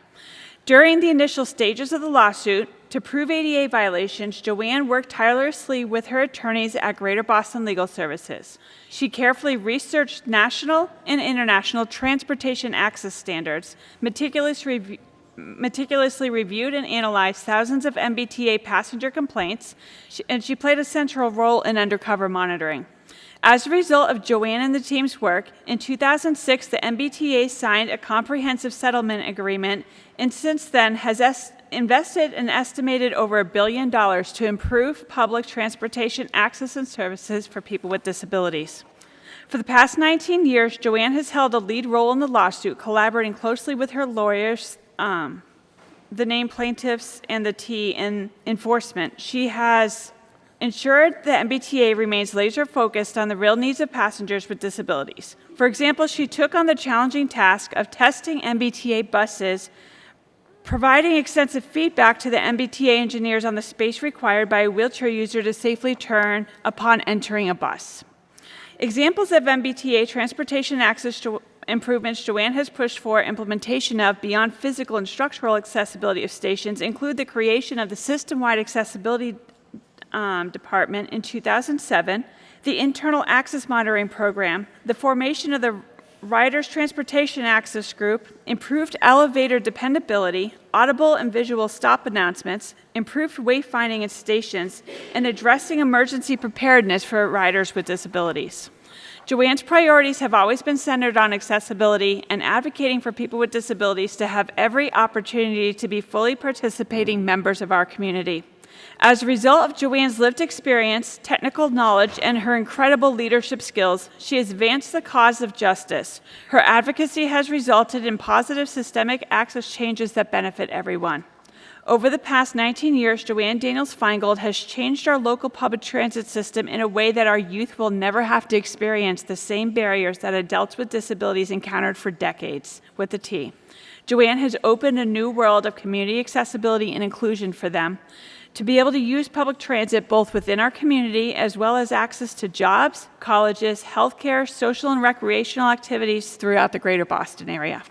During the initial stages of the lawsuit, to prove ADA violations, Joanne worked tirelessly with her attorneys at Greater Boston Legal Services. She carefully researched national and international transportation access standards, meticulously reviewed and analyzed thousands of MBTA passenger complaints, and she played a central role in undercover monitoring. As a result of Joanne and the team's work, in 2006, the MBTA signed a comprehensive settlement agreement and since then has invested an estimated over $1 billion to improve public transportation access and services for people with disabilities. For the past 19 years, Joanne has held a lead role in the lawsuit, collaborating closely with her lawyers, the named plaintiffs, and the T in enforcement. She has ensured the MBTA remains laser-focused on the real needs of passengers with disabilities. For example, she took on the challenging task of testing MBTA buses, providing extensive feedback to the MBTA engineers on the space required by a wheelchair user to safely turn upon entering a bus. Examples of MBTA transportation access improvements Joanne has pushed for implementation of beyond physical and structural accessibility of stations include the creation of the system-wide accessibility department in 2007, the internal access monitoring program, the formation of the Riders Transportation Access Group, improved elevator dependability, audible and visual stop announcements, improved wayfinding at stations, and addressing emergency preparedness for riders with disabilities. Joanne's priorities have always been centered on accessibility and advocating for people with disabilities to have every opportunity to be fully participating members of our community. As a result of Joanne's lived experience, technical knowledge, and her incredible leadership skills, she has advanced the cause of justice. Her advocacy has resulted in positive systemic access changes that benefit everyone. Over the past 19 years, Joanne Daniels Feingold has changed our local public transit system in a way that our youth will never have to experience the same barriers that adults with disabilities encountered for decades with the T. Joanne has opened a new world of community accessibility and inclusion for them, to be able to use public transit both within our community as well as access to jobs, colleges, healthcare, social and recreational activities throughout the greater Boston area.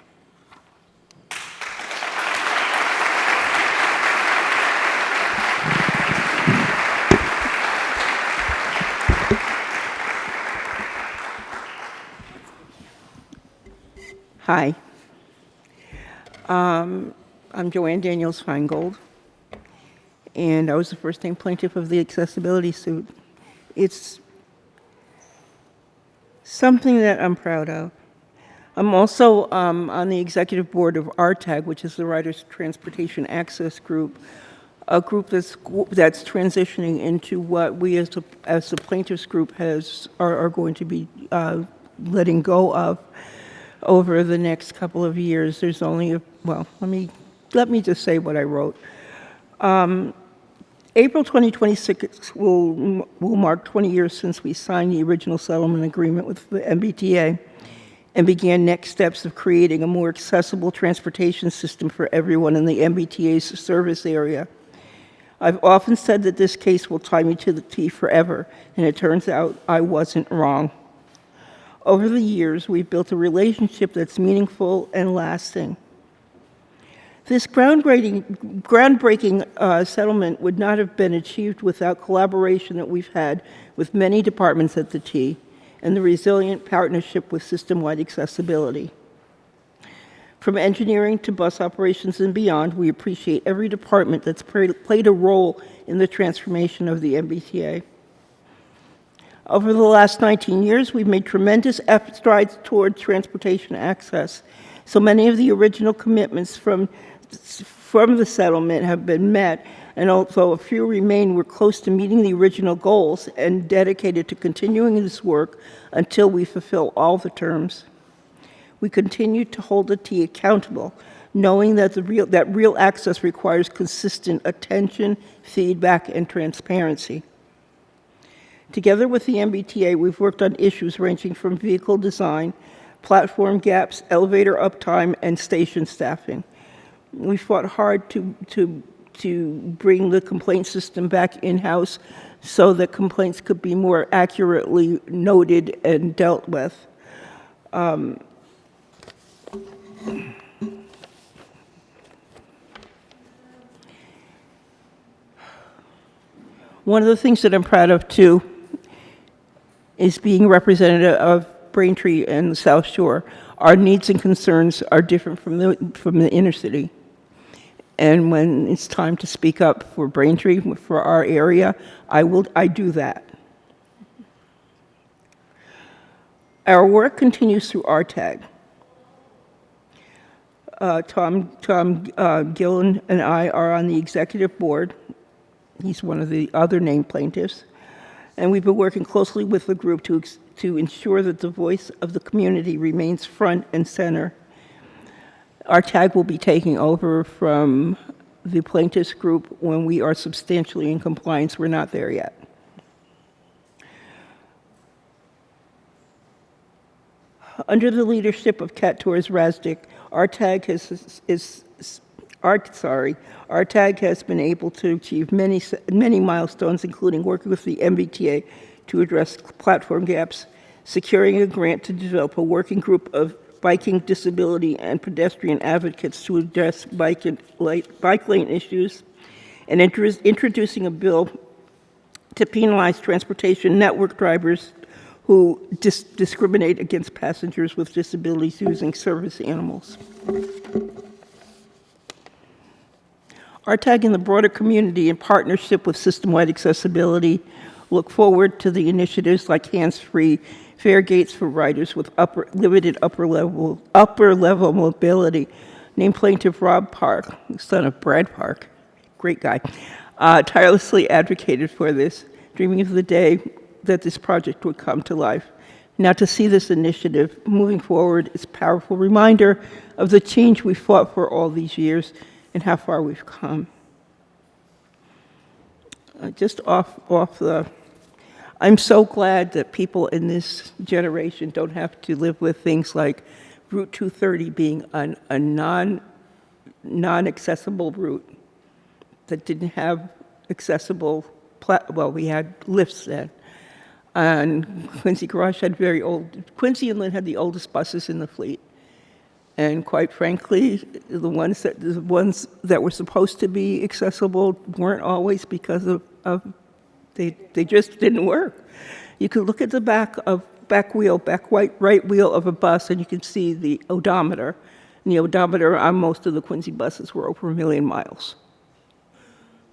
Hi. I'm Joanne Daniels Feingold, and I was the first-name plaintiff of the accessibility suit. It's something that I'm proud of. I'm also on the executive board of RTAG, which is the Riders Transportation Access Group, a group that's transitioning into what we as the plaintiffs group are going to be letting go of over the next couple of years. There's only let me just say what I wrote. April 2026 will mark 20 years since we signed the original settlement agreement with the MBTA and began next steps of creating a more accessible transportation system for everyone in the MBTA's service area. I've often said that this case will tie me to the T forever, and it turns out I wasn't wrong. Over the years, we've built a relationship that's meaningful and lasting. This groundbreaking settlement would not have been achieved without collaboration that we've had with many departments at the T and the resilient partnership with system-wide accessibility. From engineering to bus operations and beyond, we appreciate every department that's played a role in the transformation of the MBTA. Over the last 19 years, we've made tremendous strides toward transportation access. So many of the original commitments from from the settlement have been met, and although a few remain, we're close to meeting the original goals and dedicated to continuing this work until we fulfill all the terms. We continue to hold the T accountable, knowing that real access requires consistent attention, feedback, and transparency. Together with the MBTA, we've worked on issues ranging from vehicle design, platform gaps, elevator uptime, and station staffing. We fought hard to bring the complaint system back in-house so that complaints could be more accurately noted and dealt with. One of the things that I'm proud of, too, is being representative of Braintree and the South Shore. Our needs and concerns are different from the inner city. And when it's time to speak up for Braintree, for our area, I do that. Our work continues through RTAG. Tom Gillen and I are on the executive board. He's one of the other named plaintiffs. And we've been working closely with the group to ensure that the voice of the community remains front and center. Our tag will be taking over from the plaintiffs group when we are substantially in compliance. We're not there yet. Under the leadership of Kat Torres-Razdick, our tag has been able to achieve many milestones, including working with the MBTA to address platform gaps, securing a grant to develop a working group of biking, disability, and pedestrian advocates to address bike lane issues, and introducing a bill to penalize transportation network drivers who discriminate against passengers with disabilities using service animals. RTAG and the broader community, in partnership with System-Wide Accessibility, look forward to the initiatives like hands-free fare gates for riders with limited upper level mobility. Named plaintiff Rob Park, son of Brad Park, great guy, tirelessly advocated for this, dreaming of the day that this project would come to life. Now, to see this initiative moving forward is a powerful reminder of the change we fought for all these years and how far we've come. I'm so glad that people in this generation don't have to live with things like Route 230 being a non-accessible route that didn't have accessible, we had lifts then. And Quincy and Lynn had the oldest buses in the fleet. And quite frankly, the ones that were supposed to be accessible weren't always because they just didn't work. You could look at the right wheel of a bus, and you can see the odometer. And the odometer on most of the Quincy buses were over 1 million miles.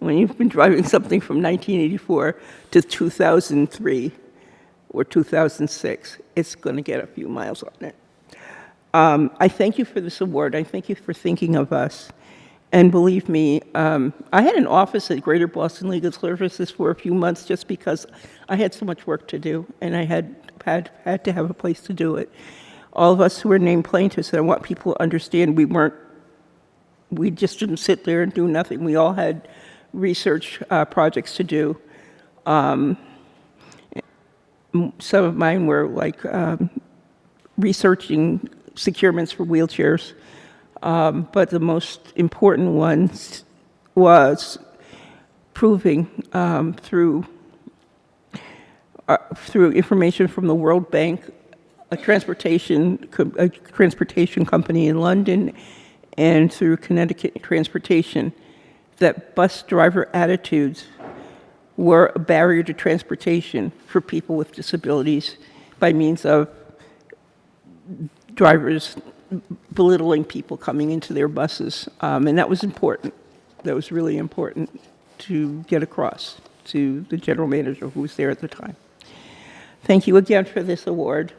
When you've been driving something from 1984 to 2003 or 2006, it's going to get a few miles on it. I thank you for this award. I thank you for thinking of us. And believe me, I had an office at Greater Boston Legal Services for a few months just because I had so much work to do, and I had to have a place to do it. All of us who were named plaintiffs, and I want people to understand, we just didn't sit there and do nothing. We all had research projects to do. Some of mine were like researching securements for wheelchairs. But the most important one was proving through information from the World Bank, a transportation company in London, and through Connecticut Transportation, that bus driver attitudes were a barrier to transportation for people with disabilities by means of drivers belittling people coming into their buses. And that was important. That was really important to get across to the general manager who was there at the time. Thank you again for this award.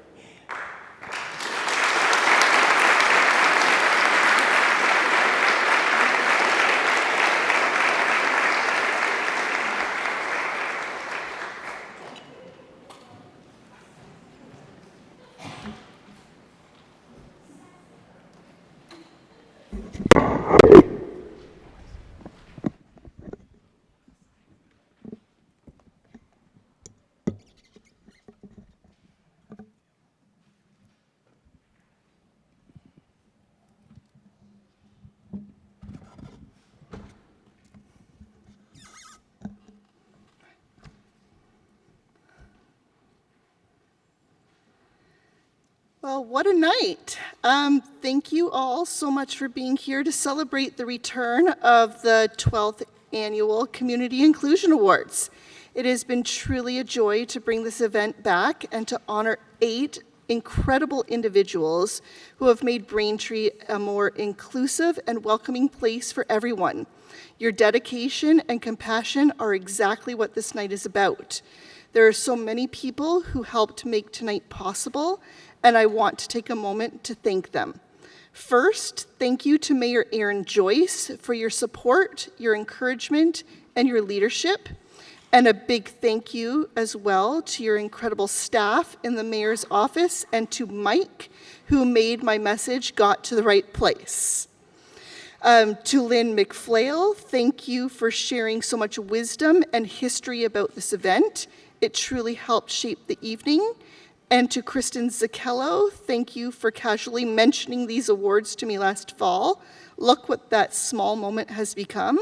Well, what a night. Thank you all so much for being here to celebrate the return of the 12th Annual Community Inclusion Awards. It has been truly a joy to bring this event back and to honor 8 incredible individuals who have made Braintree a more inclusive and welcoming place for everyone. Your dedication and compassion are exactly what this night is about. There are so many people who helped make tonight possible, and I want to take a moment to thank them. First, thank you to Mayor Aaron Joyce for your support, your encouragement, and your leadership. And a big thank you as well to your incredible staff in the mayor's office and to Mike, who made my message got to the right place. To Lynn McFlail, thank you for sharing so much wisdom and history about this event. It truly helped shape the evening. And to Kristen Zachello, thank you for casually mentioning these awards to me last fall. Look what that small moment has become.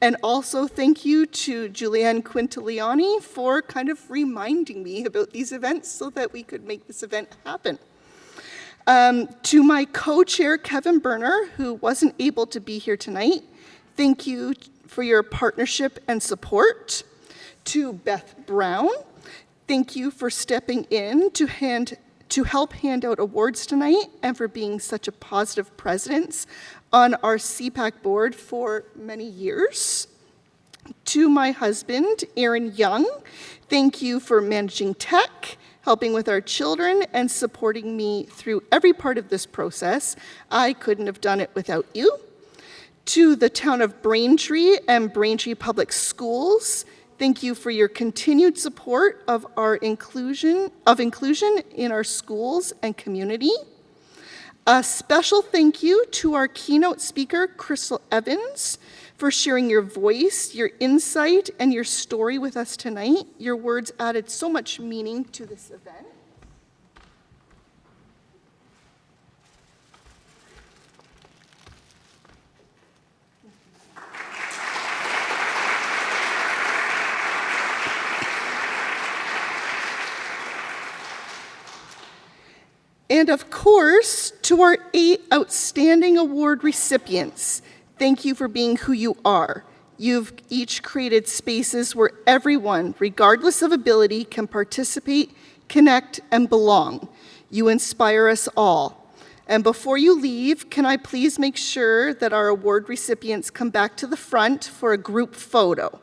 And also thank you to Julianne Quintiliani for kind of reminding me about these events so that we could make this event happen. To my co-chair, Kevin Berner, who wasn't able to be here tonight, thank you for your partnership and support. To Beth Brown, thank you for stepping in to help hand out awards tonight and for being such a positive presence on our SEPAC board for many years. To my husband, Aaron Young, thank you for managing tech, helping with our children, and supporting me through every part of this process. I couldn't have done it without you. To the town of Braintree and Braintree Public Schools, thank you for your continued support of our inclusion in our schools and community. A special thank you to our keynote speaker, Crystal Evans, for sharing your voice, your insight, and your story with us tonight. Your words added so much meaning to this event. And of course, to our 8 outstanding award recipients, thank you for being who you are. You've each created spaces where everyone, regardless of ability, can participate, connect, and belong. You inspire us all. And before you leave, can I please make sure that our award recipients come back to the front for a group photo?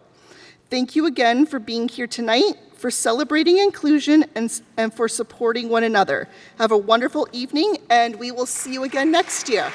Thank you again for being here tonight, for celebrating inclusion, and for supporting one another. Have a wonderful evening, and we will see you again next year.